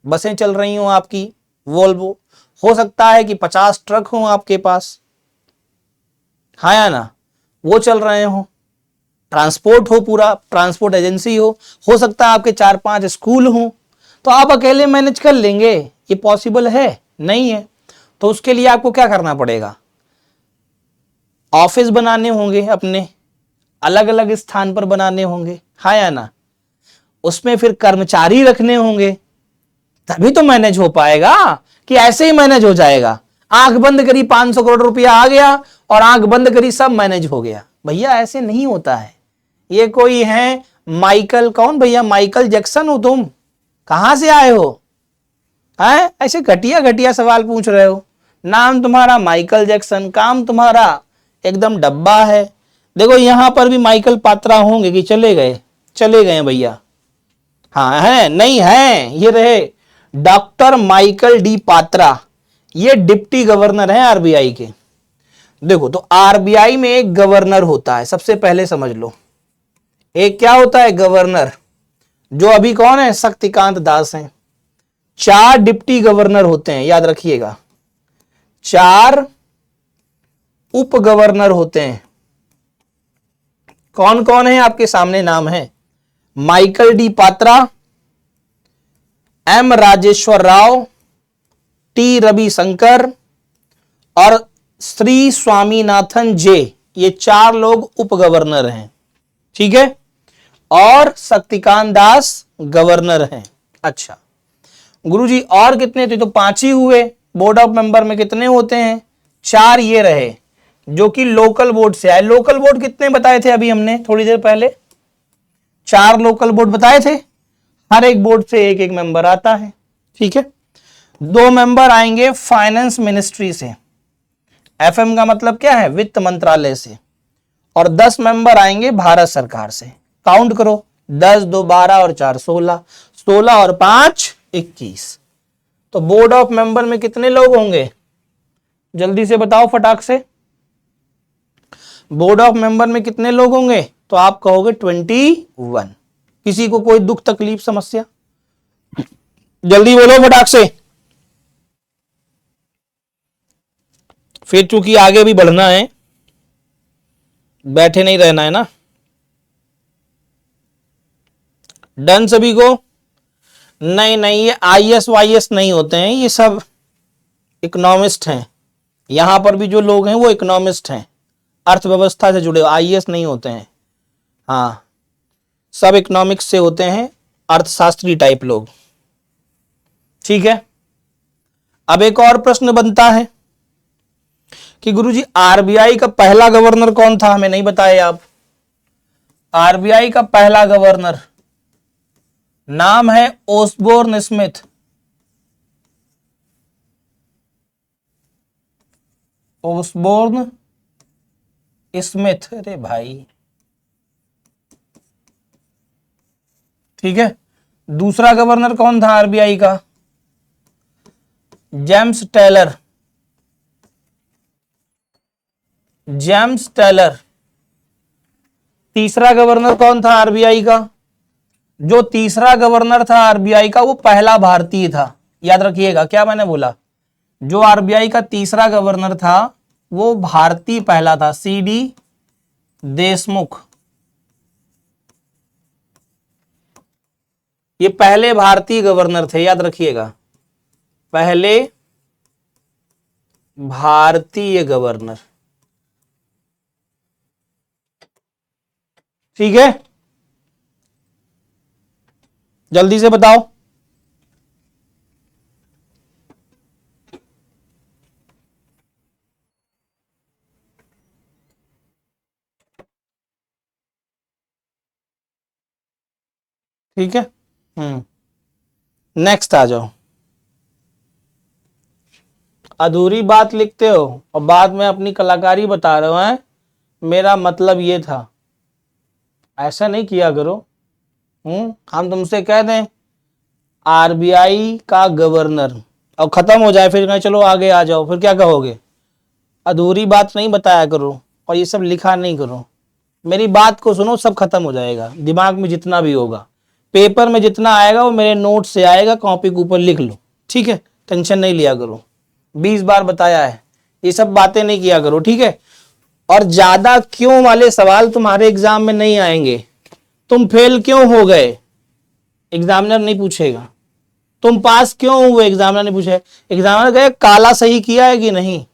बसें चल रही हो आपकी वोल्वो, हो सकता है कि 50 ट्रक हो आपके पास, हाँ या ना, वो चल रहे हो, ट्रांसपोर्ट हो, पूरा ट्रांसपोर्ट एजेंसी हो सकता है आपके 4-5 स्कूल हो। तो आप अकेले मैनेज कर लेंगे? ये पॉसिबल है? नहीं है। तो उसके लिए आपको क्या करना पड़ेगा? ऑफिस बनाने होंगे, अपने अलग अलग स्थान पर बनाने होंगे, हाँ या ना। उसमें फिर कर्मचारी रखने होंगे, तभी तो मैनेज हो पाएगा। कि ऐसे ही मैनेज हो जाएगा, आंख बंद करी 500 करोड़ रुपया आ गया और आंख बंद करी सब मैनेज हो गया? भैया ऐसे नहीं होता है। ये कोई है माइकल, कौन भैया? माइकल जैक्सन हो तुम? कहां से आए हो? हैं ऐसे घटिया घटिया सवाल पूछ रहे हो? नाम तुम्हारा माइकल जैक्सन, काम तुम्हारा एकदम डब्बा है। देखो यहां पर भी माइकल पात्रा होंगे कि चले गए? चले गए भैया। हाँ है, नहीं है, ये रहे डॉक्टर माइकल डी पात्रा, ये डिप्टी गवर्नर है आरबीआई के। देखो तो आरबीआई में एक गवर्नर होता है, सबसे पहले समझ लो। एक क्या होता है? गवर्नर, जो अभी कौन है? शक्तिकांत दास हैं। 4 डिप्टी गवर्नर होते हैं, याद रखिएगा। 4 उप गवर्नर होते हैं। कौन कौन है? आपके सामने नाम है, Michael D Patra, M Rajeshwar Rao, T Ravishankar और श्री स्वामीनाथन जे। ये 4 लोग उप गवर्नर हैं, ठीक है। और शक्तिकांत दास गवर्नर हैं। अच्छा गुरुजी और कितने थे? तो 5 ही हुए। बोर्ड ऑफ मेंबर में कितने होते हैं? 4 ये रहे जो कि लोकल बोर्ड से आए। लोकल बोर्ड कितने बताए थे अभी हमने थोड़ी देर पहले? 4 लोकल बोर्ड बताए थे। हर एक बोर्ड से एक एक मेंबर आता है, ठीक है। 2 मेंबर आएंगे फाइनेंस मिनिस्ट्री से, एफएम का मतलब क्या है? वित्त मंत्रालय से। और 10 मेंबर आएंगे भारत सरकार से। काउंट करो, 10 2 12 और 4 16, 16 और 5 21। तो बोर्ड ऑफ मेंबर में कितने लोग होंगे? जल्दी से बताओ फटाक से। बोर्ड ऑफ मेंबर में कितने लोग होंगे? तो आप कहोगे 21। किसी को कोई दुख तकलीफ समस्या? जल्दी बोलो फटाक से, फिर चूंकि आगे भी बढ़ना है, बैठे नहीं रहना है ना। डन सभी को? नहीं नहीं, ये आईएएस वाईएएस नहीं होते हैं, ये सब इकोनॉमिस्ट हैं। यहां पर भी जो लोग हैं वो इकोनॉमिस्ट हैं, अर्थव्यवस्था से जुड़े, आईएएस नहीं होते हैं। हाँ, सब इकोनॉमिक्स से होते हैं, अर्थशास्त्री टाइप लोग, ठीक है। अब एक और प्रश्न बनता है कि गुरुजी आरबीआई का पहला गवर्नर कौन था? हमें नहीं बताया आप। आरबीआई का पहला गवर्नर नाम है ओसबोर्न स्मिथ। ओसबोर्न स्मिथ, अरे भाई, ठीक है। दूसरा गवर्नर कौन था आरबीआई का? James Taylor. James Taylor. तीसरा गवर्नर कौन था आरबीआई का? जो तीसरा गवर्नर था आरबीआई का वो पहला भारतीय था। याद रखिएगा क्या मैंने बोला, जो आरबीआई का तीसरा गवर्नर था वो भारतीय पहला था, सीडी देशमुख। ये पहले भारतीय गवर्नर थे, याद रखिएगा, पहले भारतीय गवर्नर, ठीक है। जल्दी से बताओ। ठीक है, नेक्स्ट आ जाओ। अधूरी बात लिखते हो और बाद में अपनी कलाकारी बता रहे हो हैं, मेरा मतलब ये था, ऐसा नहीं किया करो। हम तुमसे कह दें आरबीआई का गवर्नर और खत्म हो जाए, फिर कहें चलो आगे आ जाओ, फिर क्या कहोगे? अधूरी बात नहीं बताया करो और ये सब लिखा नहीं करो। मेरी बात को सुनो, सब खत्म हो जाएगा। दिमाग में जितना भी होगा, पेपर में जितना आएगा वो मेरे नोट से आएगा, कॉपी के ऊपर लिख लो, ठीक है। टेंशन नहीं लिया करो, 20 बार बताया है, ये सब बातें नहीं किया करो, ठीक है। और ज्यादा क्यों वाले सवाल तुम्हारे एग्जाम में नहीं आएंगे। तुम फेल क्यों हो गए, एग्जामिनर नहीं पूछेगा। तुम पास क्यों हुए, एग्जामिनर नहीं पूछेगा। एग्जामिनर कहे काला सही किया है कि नहीं,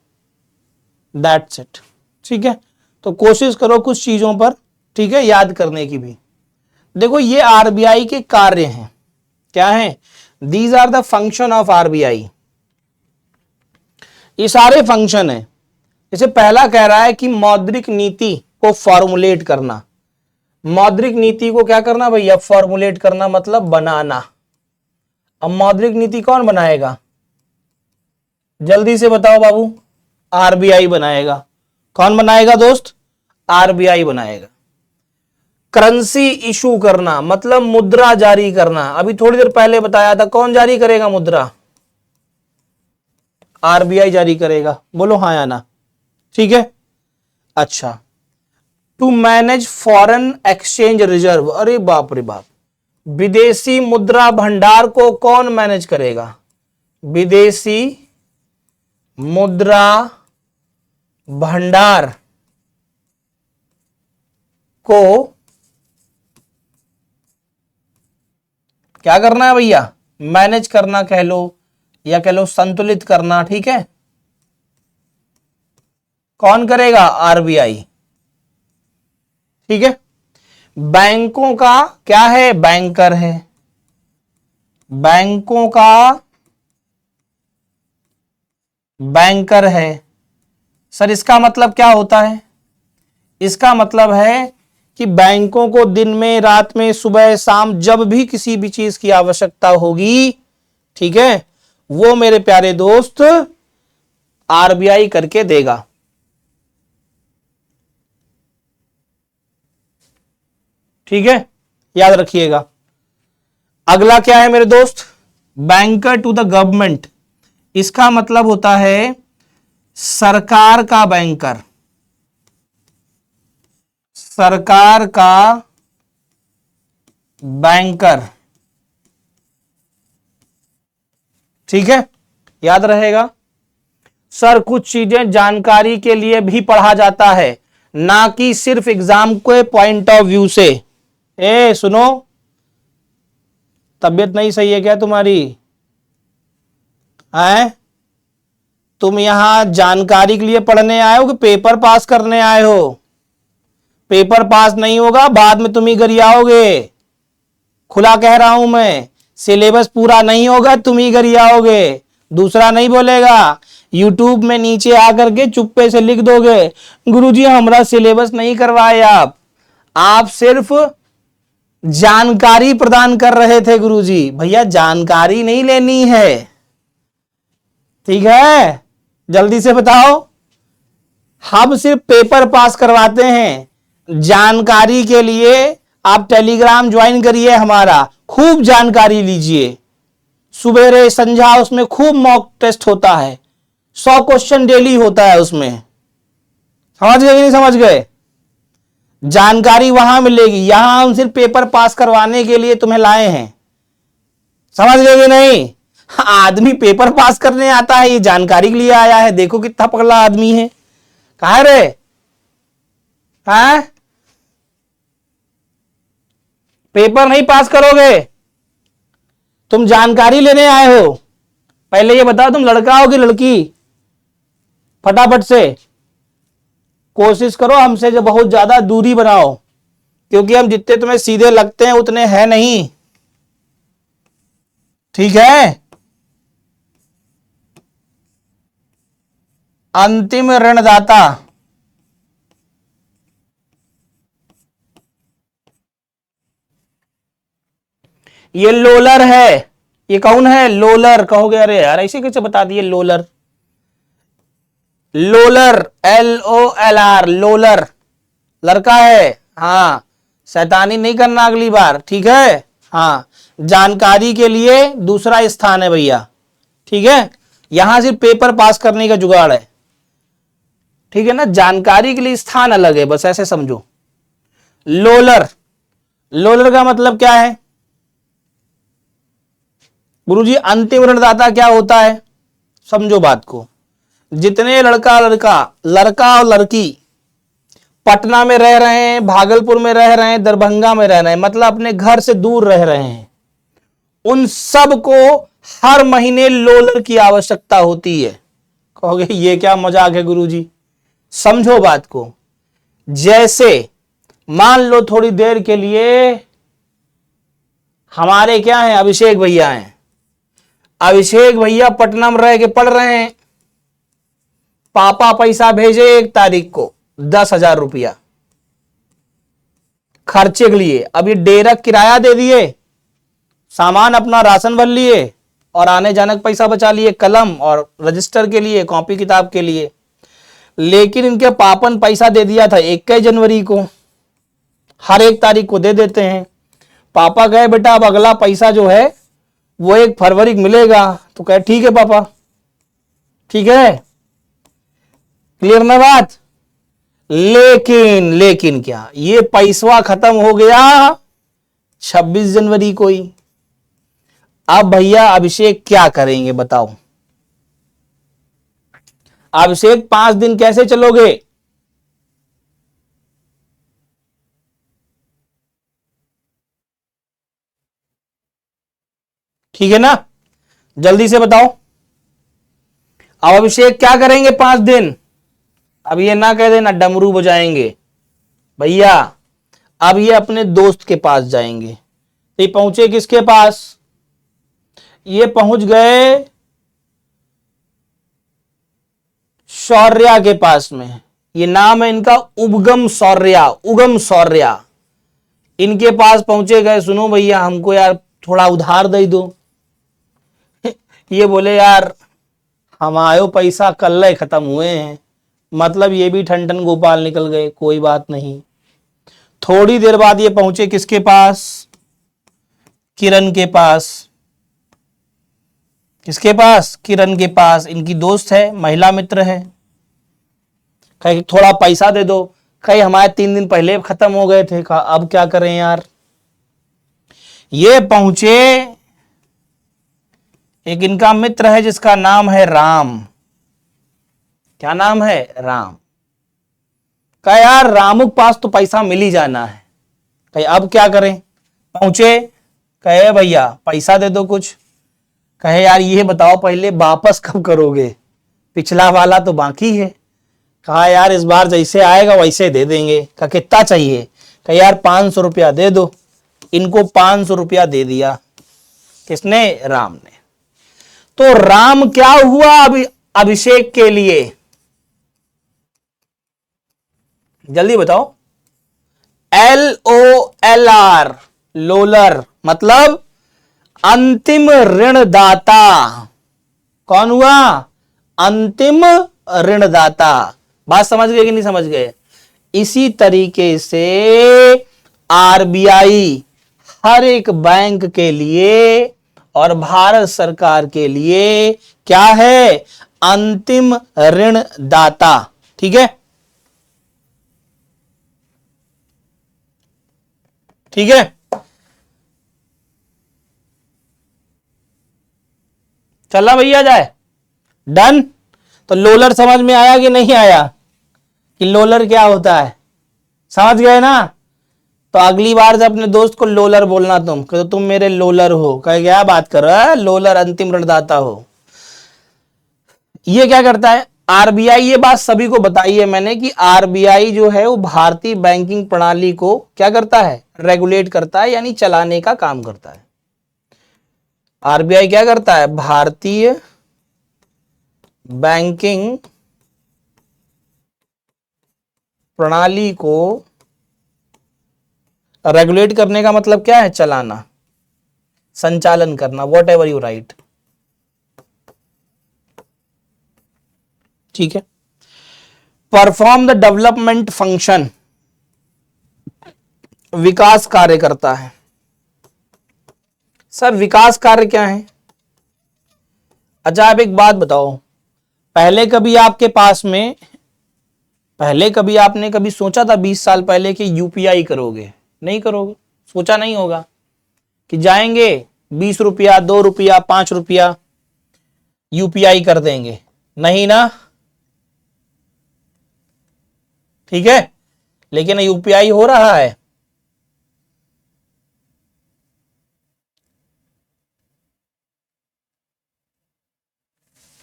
दैट्स इट, ठीक है। तो कोशिश करो कुछ चीजों पर, ठीक है, याद करने की भी। देखो ये आरबीआई के कार्य हैं, क्या हैं? These are the function of RBI. ये सारे फंक्शन है। जैसे पहला कह रहा है कि मौद्रिक नीति को फॉर्मुलेट करना। मौद्रिक नीति को क्या करना भैया? फॉर्मुलेट करना, मतलब बनाना। अब मौद्रिक नीति कौन बनाएगा? जल्दी से बताओ बाबू। आरबीआई बनाएगा। कौन बनाएगा दोस्त? आरबीआई बनाएगा। करेंसी इशू करना मतलब मुद्रा जारी करना, अभी थोड़ी देर पहले बताया था। कौन जारी करेगा मुद्रा? आरबीआई जारी करेगा। बोलो हाँ या ना। ठीक है। अच्छा, to manage foreign exchange reserve, अरे बाप रे बाप, विदेशी मुद्रा भंडार को कौन मैनेज करेगा? विदेशी मुद्रा भंडार को क्या करना है भैया? मैनेज करना कह लो, या कह लो संतुलित करना। ठीक है, कौन करेगा? आरबीआई। ठीक है। बैंकों का क्या है? बैंकर है। बैंकों का बैंकर है। सर इसका मतलब क्या होता है? इसका मतलब है कि बैंकों को दिन में, रात में, सुबह शाम जब भी किसी भी चीज की आवश्यकता होगी, ठीक है, वो मेरे प्यारे दोस्त आरबीआई करके देगा। ठीक है, याद रखिएगा। अगला क्या है मेरे दोस्त? Banker to the government. इसका मतलब होता है सरकार का बैंकर। सरकार का बैंकर। ठीक है, याद रहेगा। सर कुछ चीजें जानकारी के लिए भी पढ़ा जाता है, ना कि सिर्फ एग्जाम के पॉइंट ऑफ व्यू से। सुनो, तबीयत नहीं सही है क्या तुम्हारी? है? तुम यहां जानकारी के लिए पढ़ने आए हो कि पेपर पास करने आए हो? पेपर पास नहीं होगा, बाद में तुम ही गरियाओगे। खुला कह रहा हूं मैं, सिलेबस पूरा नहीं होगा, तुम ही गरियाओगे, दूसरा नहीं बोलेगा। यूट्यूब में नीचे आकर के चुप्पे से लिख दोगे, गुरुजी हमारा सिलेबस नहीं करवाए आप सिर्फ जानकारी प्रदान कर रहे थे। गुरुजी भैया जानकारी नहीं लेनी है। ठीक है, जल्दी से बताओ। हम सिर्फ पेपर पास करवाते हैं, जानकारी के लिए आप टेलीग्राम ज्वाइन करिए हमारा, खूब जानकारी लीजिए। सुबेरे संध्या उसमें खूब मॉक टेस्ट होता है, 100 क्वेश्चन डेली होता है उसमें। समझ गए कि नहीं समझ गए? जानकारी वहां मिलेगी, यहां हम सिर्फ पेपर पास करवाने के लिए तुम्हें लाए हैं। समझ गए कि नहीं? आदमी पेपर पास करने आता है, ये जानकारी के लिए आया है। देखो कितना पगला आदमी है। कहा रे? पेपर नहीं पास करोगे, तुम जानकारी लेने आए हो। पहले ये बताओ तुम लड़का हो कि लड़की? फटाफट से कोशिश करो हमसे जो बहुत ज्यादा दूरी बनाओ, क्योंकि हम जितने तुम्हें सीधे लगते हैं उतने हैं नहीं। ठीक है। अंतिम ऋणदाता, ये लोलर है। ये कौन है? लोलर कहोगे? अरे यार ऐसे कैसे बता दिए? लोलर, लोलर LOLR, लोलर लड़का है। हाँ, शैतानी नहीं करना अगली बार। ठीक है। हाँ, जानकारी के लिए दूसरा स्थान है भैया। ठीक है, यहां सिर्फ पेपर पास करने का जुगाड़ है। ठीक है ना, जानकारी के लिए स्थान अलग है, बस ऐसे समझो। लोलर, लोलर का मतलब क्या है गुरुजी? अंतिम ऋणदाता क्या होता है? समझो बात को। जितने लड़का और लड़की पटना में रह रहे हैं, भागलपुर में रह रहे हैं, दरभंगा में रह रहे हैं, मतलब अपने घर से दूर रह रहे हैं, उन सब को हर महीने लोलर की आवश्यकता होती है। कहोगे ये क्या मजाक है गुरुजी? समझो बात को। जैसे मान लो थोड़ी देर के लिए हमारे क्या हैं, अभिषेक भैया हैं। अभिषेक भैया पटना में रह के पढ़ रहे हैं, पापा पैसा भेजे 1 तारीख को 10,000 रुपया खर्चे के लिए। अब ये डेरा किराया दे दिए, सामान अपना राशन भर लिए, और आने जाने का पैसा बचा लिए, कलम और रजिस्टर के लिए, कॉपी किताब के लिए। लेकिन इनके पापा ने पैसा दे दिया था 21 जनवरी को, हर एक तारीख को दे देते हैं। पापा गए बेटा अब अगला पैसा जो है वो 1 फरवरी को मिलेगा। तो कहे ठीक है पापा, ठीक है, क्लियर ना बात। लेकिन क्या ये पैसा खत्म हो गया 26 जनवरी को ही। अब भैया अभिषेक क्या करेंगे बताओ? अभिषेक 5 दिन कैसे चलोगे? ठीक है ना, जल्दी से बताओ। अब अभिषेक क्या करेंगे 5 दिन? अब ये ना कह देना डमरू बजाएंगे भैया। अब ये अपने दोस्त के पास जाएंगे। ये पहुंचे किसके पास? ये पहुंच गए शौर्या के पास में। ये नाम है इनका उगम शौर्या, उगम शौर्या। इनके पास पहुंचे गए, सुनो भैया हमको यार थोड़ा उधार दे दो। ये बोले यार हमारे पैसा कल खत्म हुए हैं। मतलब ये भी ठंडन गोपाल निकल गए, कोई बात नहीं। थोड़ी देर बाद ये पहुंचे किसके पास? किरण के पास। किसके पास? किरण के पास। इनकी दोस्त है, महिला मित्र है। कहे थोड़ा पैसा दे दो। कहे हमारे 3 दिन पहले खत्म हो गए थे। कहा अब क्या करें यार। ये पहुंचे, एक इनका मित्र है जिसका नाम है राम। क्या नाम है? राम। कहा यार रामू के पास तो पैसा मिल ही जाना है। कहे अब क्या करें? पहुंचे, कहे भैया पैसा दे दो कुछ। कहे यार ये बताओ पहले वापस कब करोगे, पिछला वाला तो बाकी है। कहा यार इस बार जैसे आएगा वैसे दे देंगे। कहा कितना चाहिए? कहा यार 500 रुपया दे दो। इनको 500 रुपया दे दिया। किसने? राम ने। तो राम क्या हुआ अभी अभिषेक के लिए? जल्दी बताओ। LOLR, लोलर, मतलब अंतिम ऋणदाता। कौन हुआ? अंतिम ऋणदाता। बात समझ गए कि नहीं समझ गए? इसी तरीके से RBI हर एक बैंक के लिए और भारत सरकार के लिए क्या है? अंतिम ऋणदाता। ठीक है, ठीक है। चला भैया जाए, डन। तो लोलर समझ में आया कि नहीं आया कि लोलर क्या होता है? समझ गए ना? तो अगली बार से अपने दोस्त को लोलर बोलना तुम, कि तुम मेरे लोलर हो। कहे क्या बात कर रहा है, लोलर अंतिम ऋणदाता हो। ये क्या करता है? आरबीआई, ये बात सभी को बताई है मैंने कि आरबीआई जो है वो भारतीय बैंकिंग प्रणाली को क्या करता है? रेगुलेट करता है, यानी चलाने का काम करता है। आरबीआई क्या करता है? भारतीय बैंकिंग प्रणाली को रेगुलेट करने का मतलब क्या है? चलाना, संचालन करना, वॉट एवर यू राइट। ठीक है। परफॉर्म द डेवलपमेंट फंक्शन, विकास कार्य करता है। सर विकास कार्य क्या है? अच्छा आप एक बात बताओ, पहले कभी आपके पास में, पहले कभी आपने कभी सोचा था 20 साल पहले कि यूपीआई करोगे? नहीं करोगे, सोचा नहीं होगा कि जाएंगे 20 रुपया, 2 रुपया, 5 रुपया यूपीआई कर देंगे, नहीं ना? ठीक है, लेकिन यूपीआई हो रहा है।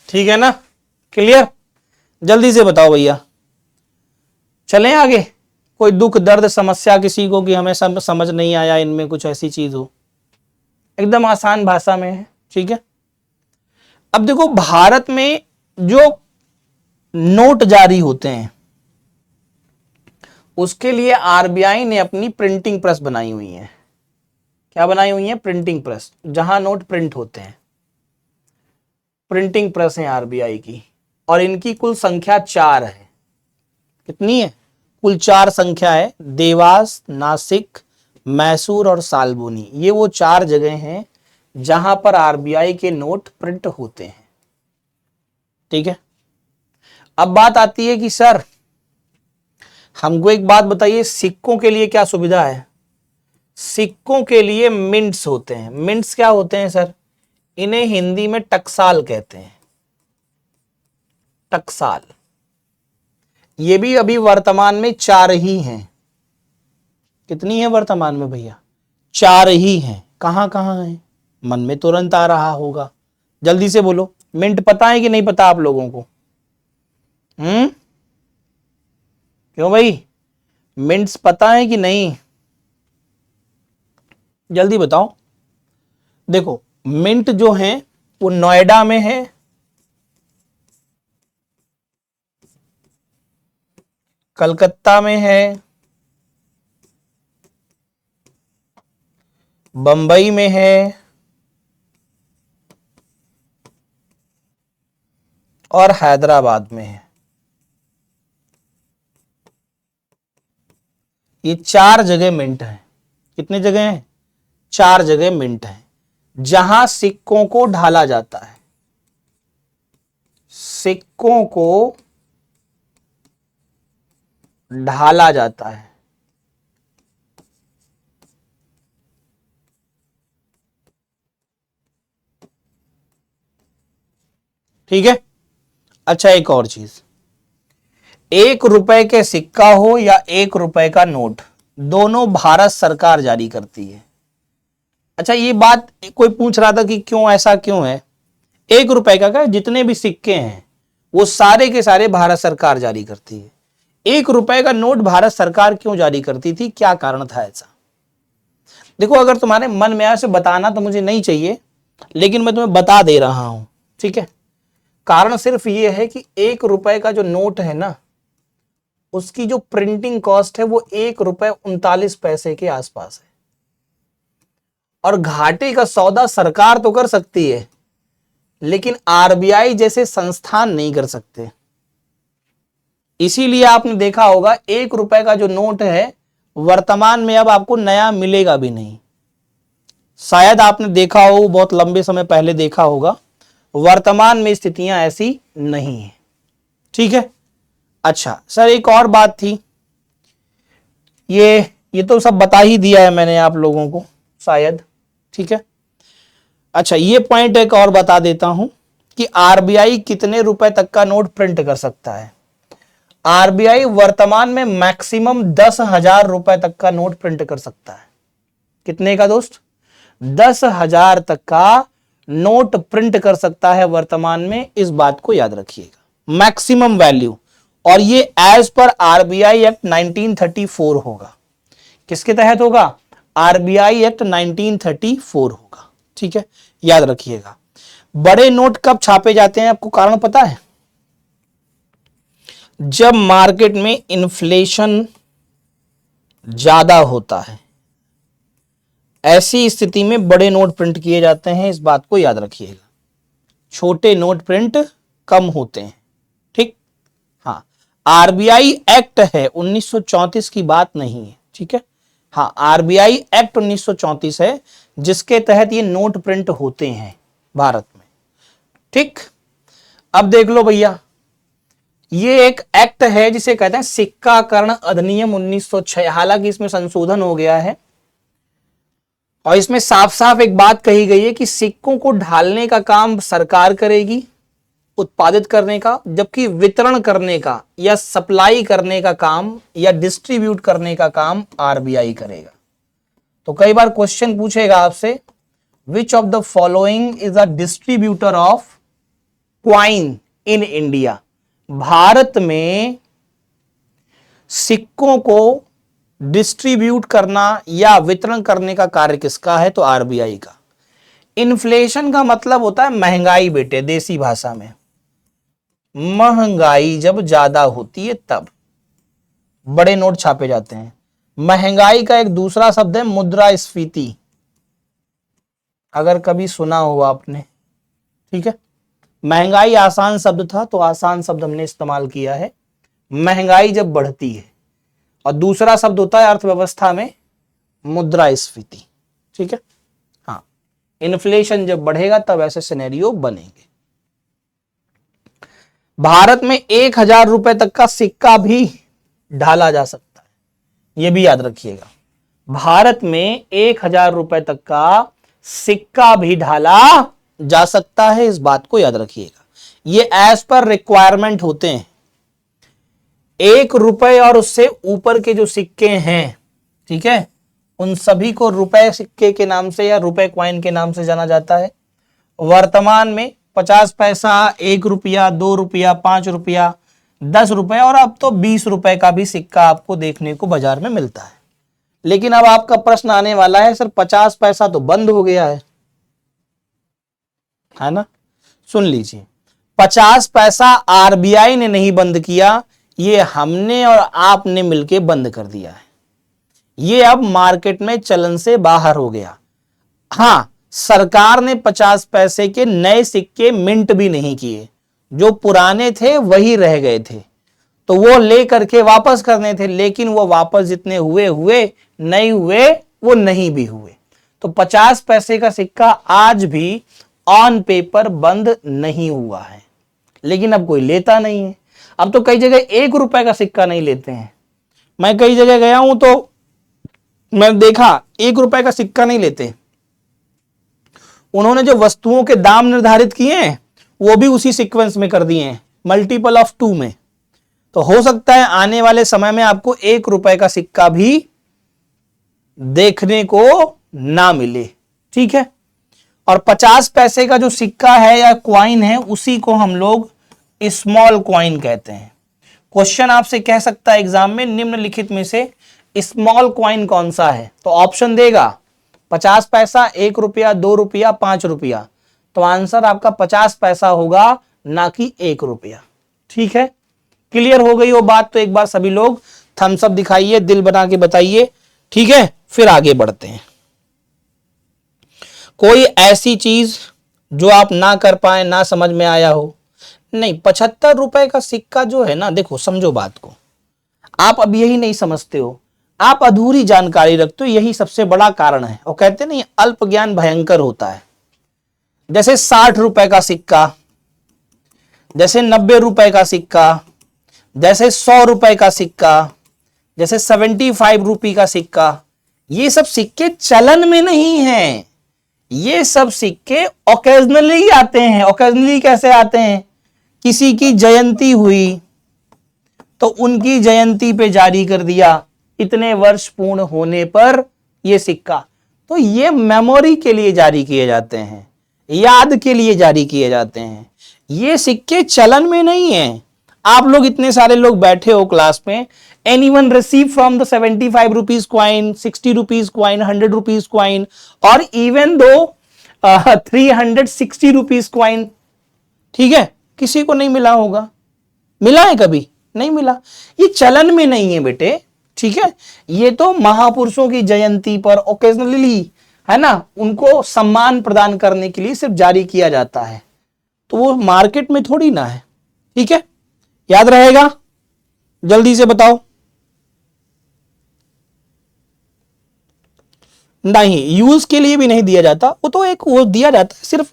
ठीक है ना, क्लियर? जल्दी से बताओ भैया, चलें आगे। कोई दुख दर्द समस्या किसी को कि हमें समझ नहीं आया, इनमें कुछ ऐसी चीज हो? एकदम आसान भाषा में है। ठीक है, अब देखो भारत में जो नोट जारी होते हैं उसके लिए आरबीआई ने अपनी प्रिंटिंग प्रेस बनाई हुई है। क्या बनाई हुई है? प्रिंटिंग प्रेस, जहां नोट प्रिंट होते हैं। प्रिंटिंग प्रेस है आरबीआई की, और इनकी कुल संख्या 4 है। कितनी है? कुल 4 संख्या है। देवास, नासिक, मैसूर और सालबोनी, ये वो 4 जगह हैं जहां पर आरबीआई के नोट प्रिंट होते हैं। ठीक है, अब बात आती है कि सर हमको एक बात बताइए, सिक्कों के लिए क्या सुविधा है? सिक्कों के लिए मिंट्स होते हैं। मिंट्स क्या होते हैं सर? इन्हें हिंदी में टकसाल कहते हैं। टकसाल, ये भी अभी वर्तमान में 4 ही हैं। कितनी है वर्तमान में भैया? 4 ही हैं। कहां कहां है? मन में तुरंत आ रहा होगा, जल्दी से बोलो। मिंट पता है कि नहीं पता आप लोगों को? क्यों भाई, मिंट्स पता है कि नहीं? जल्दी बताओ। देखो, मिंट जो है वो नोएडा में है, कलकत्ता में है, बंबई में है और हैदराबाद में है। ये 4 जगह मिंट है। कितने जगह हैं? 4 जगह मिंट है जहां सिक्कों को ढाला जाता है। सिक्कों को ढाला जाता है। ठीक है, अच्छा एक और चीज, 1 रुपए के सिक्का हो या 1 रुपए का नोट, दोनों भारत सरकार जारी करती है। अच्छा, ये बात कोई पूछ रहा था कि क्यों, ऐसा क्यों है? 1 रुपए का क्या, जितने भी सिक्के हैं वो सारे के सारे भारत सरकार जारी करती है। 1 रुपए का नोट भारत सरकार क्यों जारी करती थी, क्या कारण था ऐसा? देखो, अगर तुम्हारे मन में आए से बताना तो मुझे नहीं चाहिए, लेकिन मैं तुम्हें बता दे रहा हूं। ठीक है, कारण सिर्फ ये है कि 1 रुपए का जो नोट है ना, उसकी जो प्रिंटिंग कॉस्ट है वो 1 रुपए 39 पैसे के आसपास है। और घाटे का सौदा सरकार तो कर सकती है, लेकिन आरबीआई जैसे संस्थान नहीं कर सकते। इसीलिए आपने देखा होगा 1 रुपए का जो नोट है वर्तमान में अब आपको नया मिलेगा भी नहीं। शायद आपने देखा हो, बहुत लंबे समय पहले देखा होगा, वर्तमान में स्थितियां ऐसी नहीं है। ठीक है, अच्छा सर एक और बात थी, ये तो सब बता ही दिया है मैंने आप लोगों को शायद। ठीक है, अच्छा ये पॉइंट एक और बता देता हूं कि आरबीआई कितने रुपए तक का नोट प्रिंट कर सकता है। आरबीआई वर्तमान में मैक्सिमम 10,000 रुपए तक का नोट प्रिंट कर सकता है। कितने का दोस्त? 10,000 तक का नोट प्रिंट कर सकता है वर्तमान में, इस बात को याद रखिएगा, मैक्सिमम वैल्यू। और ये एज पर आरबीआई एक्ट 1934 होगा। किसके तहत होगा? आरबीआई एक्ट 1934 होगा। ठीक है, याद रखिएगा। बड़े नोट कब छापे जाते हैं, आपको कारण पता है? जब मार्केट में इन्फ्लेशन ज्यादा होता है, ऐसी स्थिति में बड़े नोट प्रिंट किए जाते हैं, इस बात को याद रखिएगा। छोटे नोट प्रिंट कम होते हैं। ठीक, हाँ, आरबीआई एक्ट है 1934 की बात नहीं है। ठीक है, हाँ, आरबीआई एक्ट 1934 है जिसके तहत ये नोट प्रिंट होते हैं भारत में। ठीक, अब देख लो भैया, ये एक एक्ट है जिसे कहते हैं सिक्काकरण अधिनियम 1906। हालांकि इसमें संशोधन हो गया है और इसमें साफ साफ एक बात कही गई है कि सिक्कों को ढालने का काम सरकार करेगी, उत्पादित करने का, जबकि वितरण करने का या सप्लाई करने का काम या डिस्ट्रीब्यूट करने का काम आरबीआई करेगा। तो कई बार क्वेश्चन पूछेगा आपसे, which of the following is a distributor of coin in India? Bharat में सिक्कों को डिस्ट्रीब्यूट करना या वितरण करने का कार्य किसका है? तो आरबीआई का। इन्फ्लेशन का मतलब होता है महंगाई बेटे, देसी भाषा में। महंगाई जब ज्यादा होती है तब बड़े नोट छापे जाते हैं। महंगाई का एक दूसरा शब्द है मुद्रास्फीति, अगर कभी सुना हो आपने। ठीक है, महंगाई आसान शब्द था तो आसान शब्द हमने इस्तेमाल किया है। महंगाई जब बढ़ती है, और दूसरा शब्द होता है अर्थव्यवस्था में मुद्रास्फीति। ठीक है, हाँ, इन्फ्लेशन जब बढ़ेगा तब ऐसे सिनेरियो बनेंगे। भारत में 1000 रुपए तक का सिक्का भी ढाला जा सकता है, यह भी याद रखिएगा। भारत में 1000 रुपए तक का सिक्का भी ढाला जा सकता है, इस बात को याद रखिएगा। ये एज पर रिक्वायरमेंट होते हैं। 1 रुपए और उससे ऊपर के जो सिक्के हैं, ठीक है, उन सभी को रुपए सिक्के के नाम से या रुपए क्वाइन के नाम से जाना जाता है। वर्तमान में 50 पैसा, 1 रुपया, 2 रुपया, 5 रुपया, 10 रुपए और अब तो 20 रुपए का भी सिक्का आपको देखने को बाजार में मिलता है। लेकिन अब आपका प्रश्न आने वाला है, सर 50 पैसा तो बंद हो गया है ना? सुन लीजिए, 50 पैसा आरबीआई ने नहीं बंद किया, ये हमने और आपने मिलके बंद कर दिया है। ये अब मार्केट में चलन से बाहर हो गया। हां, सरकार ने 50 पैसे के नए सिक्के मिंट भी नहीं किए, जो पुराने थे वही रह गए थे, तो वो ले करके वापस करने थे, लेकिन वो वापस जितने हुए नहीं हुए, वो नहीं भी हुए। तो 50 पैसे का सिक्का आज भी ऑन पेपर बंद नहीं हुआ है, लेकिन अब कोई लेता नहीं है। अब तो कई जगह 1 रुपए का सिक्का नहीं लेते हैं। मैं कई जगह गया हूं तो मैं देखा 1 रुपए का सिक्का नहीं लेते। उन्होंने जो वस्तुओं के दाम निर्धारित किए हैं वो भी उसी सीक्वेंस में कर दिए हैं, मल्टीपल ऑफ 2 में। तो हो सकता है आने वाले समय में आपको 1 रुपए का सिक्का भी देखने को ना मिले। ठीक है, और 50 पैसे का जो सिक्का है या क्वाइन है, उसी को हम लोग स्मॉल क्वाइन कहते हैं। क्वेश्चन आपसे कह सकता है एग्जाम में, निम्नलिखित में से स्मॉल क्वाइन कौन सा है? तो ऑप्शन देगा 50 पैसा, 1 रुपया, 2 रुपया, 5 रुपया। तो आंसर आपका 50 पैसा होगा, ना कि 1 रुपया। ठीक है, क्लियर हो गई वो बात? तो एक बार सभी लोग थम्स अप दिखाइए, दिल बना के बताइए। ठीक है, फिर आगे बढ़ते हैं। कोई ऐसी चीज जो आप ना कर पाए, ना समझ में आया हो? नहीं, 75 रुपए का सिक्का जो है ना, देखो समझो बात को, आप अब यही नहीं समझते हो, आप अधूरी जानकारी रखते हो, यही सबसे बड़ा कारण है। और कहते नहीं, अल्प ज्ञान भयंकर होता है। जैसे 60 रुपए का सिक्का, जैसे 90 रुपए का सिक्का, जैसे 100 रुपए का सिक्का, जैसे 75 रुपए का सिक्का, ये सब सिक्के चलन में नहीं हैं। ये सब सिक्के ओकेजनली आते हैं। ओकेजनली कैसे आते हैं? किसी की जयंती हुई तो उनकी जयंती पे जारी कर दिया, इतने वर्ष पूर्ण होने पर ये सिक्का। तो ये मेमोरी के लिए जारी किए जाते हैं, याद के लिए जारी किए जाते हैं। ये सिक्के चलन में नहीं है। आप लोग इतने सारे लोग बैठे हो क्लास में, anyone receive from the 75 rupees coin, 60 rupees coin, 100 rupees coin, or even though 360 rupees coin? ठीक है, किसी को नहीं मिला होगा। मिला है कभी? नहीं मिला। ये चलन में नहीं है बेटे। ठीक है, ये तो महापुरुषों की जयंती पर ओकेजनली, है ना, उनको सम्मान प्रदान करने के लिए सिर्फ जारी किया जाता है। तो वो मार्केट में थोड़ी ना है। ठीक है, याद रहेगा? जल्दी से बताओ। नहीं, यूज के लिए भी नहीं दिया जाता, वो तो एक वो दिया जाता है सिर्फ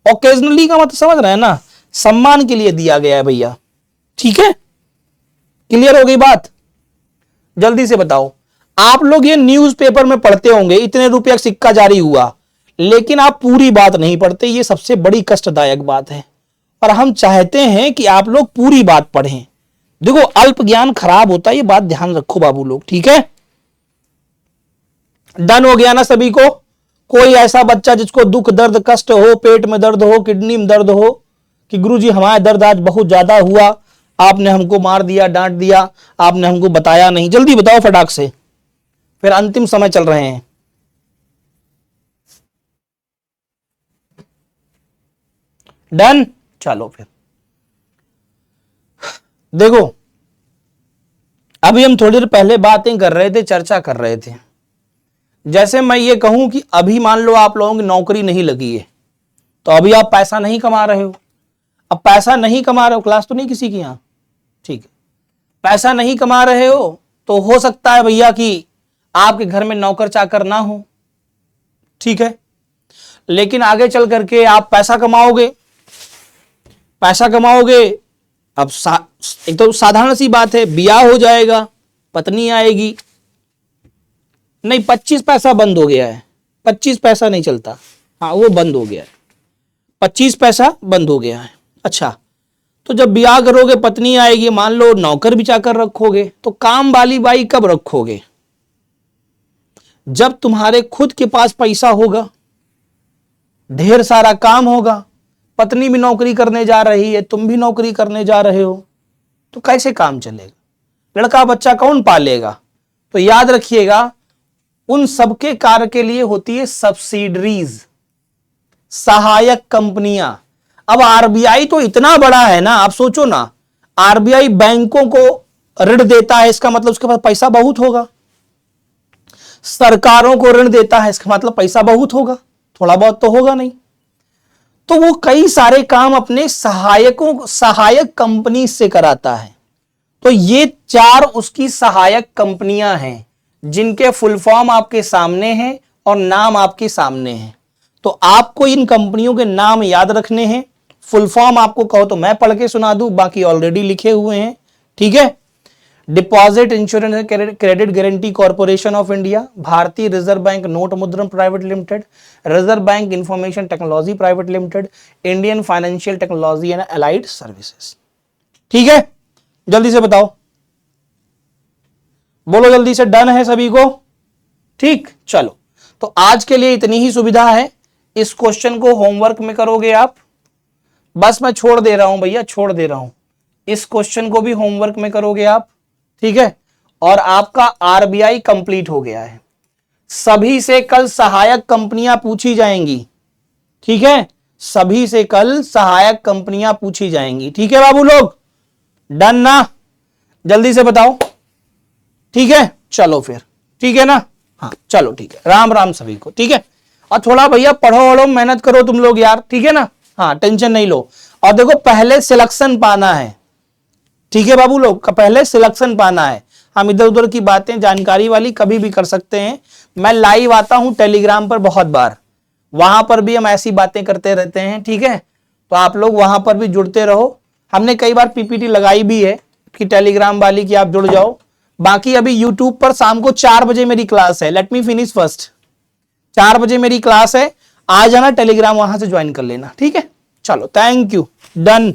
ओकेजनली का मतलब समझ रहे हैं ना, सम्मान के लिए दिया गया है भैया। ठीक है, क्लियर हो गई बात? जल्दी से बताओ। आप लोग ये न्यूज़पेपर में पढ़ते होंगे इतने रुपया का सिक्का जारी हुआ, लेकिन आप पूरी बात नहीं पढ़ते। ये सबसे बड़ी कष्टदायक बात है, और हम चाहते हैं कि आप लोग पूरी बात पढ़ें। देखो, अल्प ज्ञान खराब होता है, ये बात ध्यान रखो बाबू लोग। ठीक है, डन हो गया ना सभी को? कोई ऐसा बच्चा जिसको दुख दर्द कष्ट हो, पेट में दर्द हो, किडनी में दर्द हो, कि गुरुजी हमारा दर्द आज बहुत ज्यादा हुआ, आपने हमको मार दिया, डांट दिया, आपने हमको बताया नहीं? जल्दी बताओ फटाक से, फिर अंतिम समय चल रहे हैं। डन? चलो फिर देखो, अभी हम थोड़ी देर पहले बातें कर रहे थे, चर्चा कर रहे थे। जैसे मैं ये कहूं कि अभी मान लो आप लोगों की नौकरी नहीं लगी है, तो अभी आप पैसा नहीं कमा रहे हो। अब पैसा नहीं कमा रहे हो, क्लास तो नहीं किसी की यहां, ठीक है, पैसा नहीं कमा रहे हो तो हो सकता है भैया कि आपके घर में नौकर चाकर ना हो, ठीक है, लेकिन आगे चल करके आप पैसा कमाओगे, पैसा कमाओगे। अब एक तो साधारण सी बात है, ब्याह हो जाएगा, पत्नी आएगी, नहीं 25 पैसा बंद हो गया है, 25 पैसा नहीं चलता, हाँ वो बंद हो गया है, 25 पैसा बंद हो गया है। अच्छा, तो जब ब्याह करोगे, पत्नी आएगी, मान लो नौकर भी चाकर रखोगे, तो काम वाली बाई कब रखोगे? जब तुम्हारे खुद के पास पैसा होगा, ढेर सारा काम होगा, पत्नी भी नौकरी करने जा रही है, तुम भी नौकरी करने जा रहे हो, तो कैसे काम चलेगा? लड़का बच्चा कौन पालेगा? तो याद रखिएगा, उन सबके कार्य के लिए होती है सब्सिडरीज, सहायक कंपनियां। अब आरबीआई तो इतना बड़ा है ना, आप सोचो ना, आरबीआई बैंकों को ऋण देता है, इसका मतलब उसके पास पैसा बहुत होगा। सरकारों को ऋण देता है, इसका मतलब पैसा बहुत होगा, थोड़ा बहुत तो होगा नहीं। तो वो कई सारे काम अपने सहायक कंपनी से कराता है। तो ये 4 उसकी सहायक कंपनियां हैं, जिनके फुल फॉर्म आपके सामने हैं और नाम आपके सामने हैं। तो आपको इन कंपनियों के नाम याद रखने हैं, फुल फॉर्म आपको कहो तो मैं पढ़ के सुना दूं, बाकी ऑलरेडी लिखे हुए हैं, ठीक है। Deposit insurance credit guarantee corporation of India, भारतीय रिजर्व बैंक नोट मुद्रण private limited, reserve bank information technology private limited, Indian financial technology and allied services, ठीक है। जल्दी से बताओ, बोलो जल्दी से, डन है सभी को? ठीक, चलो, तो आज के लिए इतनी ही सुविधा है। इस क्वेश्चन को होमवर्क में करोगे आप, बस मैं छोड़ दे रहा हूं भैया, छोड़ दे रहा हूं, इस क्वेश्चन को भी होमवर्क में करोगे आप, ठीक है। और आपका आरबीआई कंप्लीट हो गया है। सभी से कल सहायक कंपनियां पूछी जाएंगी, ठीक है, सभी से कल सहायक कंपनियां पूछी जाएंगी, ठीक है बाबू लोग, डन ना? जल्दी से बताओ, ठीक है, चलो फिर, ठीक है ना? हाँ चलो ठीक है, राम राम सभी को, ठीक है। और थोड़ा भैया पढ़ो वढ़ो, मेहनत करो तुम लोग यार, ठीक है ना? हाँ, टेंशन नहीं लो। और देखो, पहले सिलेक्शन पाना है, ठीक है बाबू लोग, पहले सिलेक्शन पाना है। हम इधर उधर की बातें जानकारी वाली कभी भी कर सकते हैं। मैं लाइव आता हूं टेलीग्राम पर बहुत बार, वहां पर भी हम ऐसी बातें करते रहते हैं, ठीक है। तो आप लोग वहां पर भी जुड़ते रहो। हमने कई बार पीपीटी लगाई भी है कि टेलीग्राम वाली कि आप जुड़ जाओ। बाकी अभी यूट्यूब पर शाम को 4 बजे मेरी क्लास है, लेट मी फिनिश फर्स्ट, 4 बजे मेरी क्लास है, आ जाना टेलीग्राम, वहां से ज्वाइन कर लेना, ठीक है। चलो, थैंक यू, डन।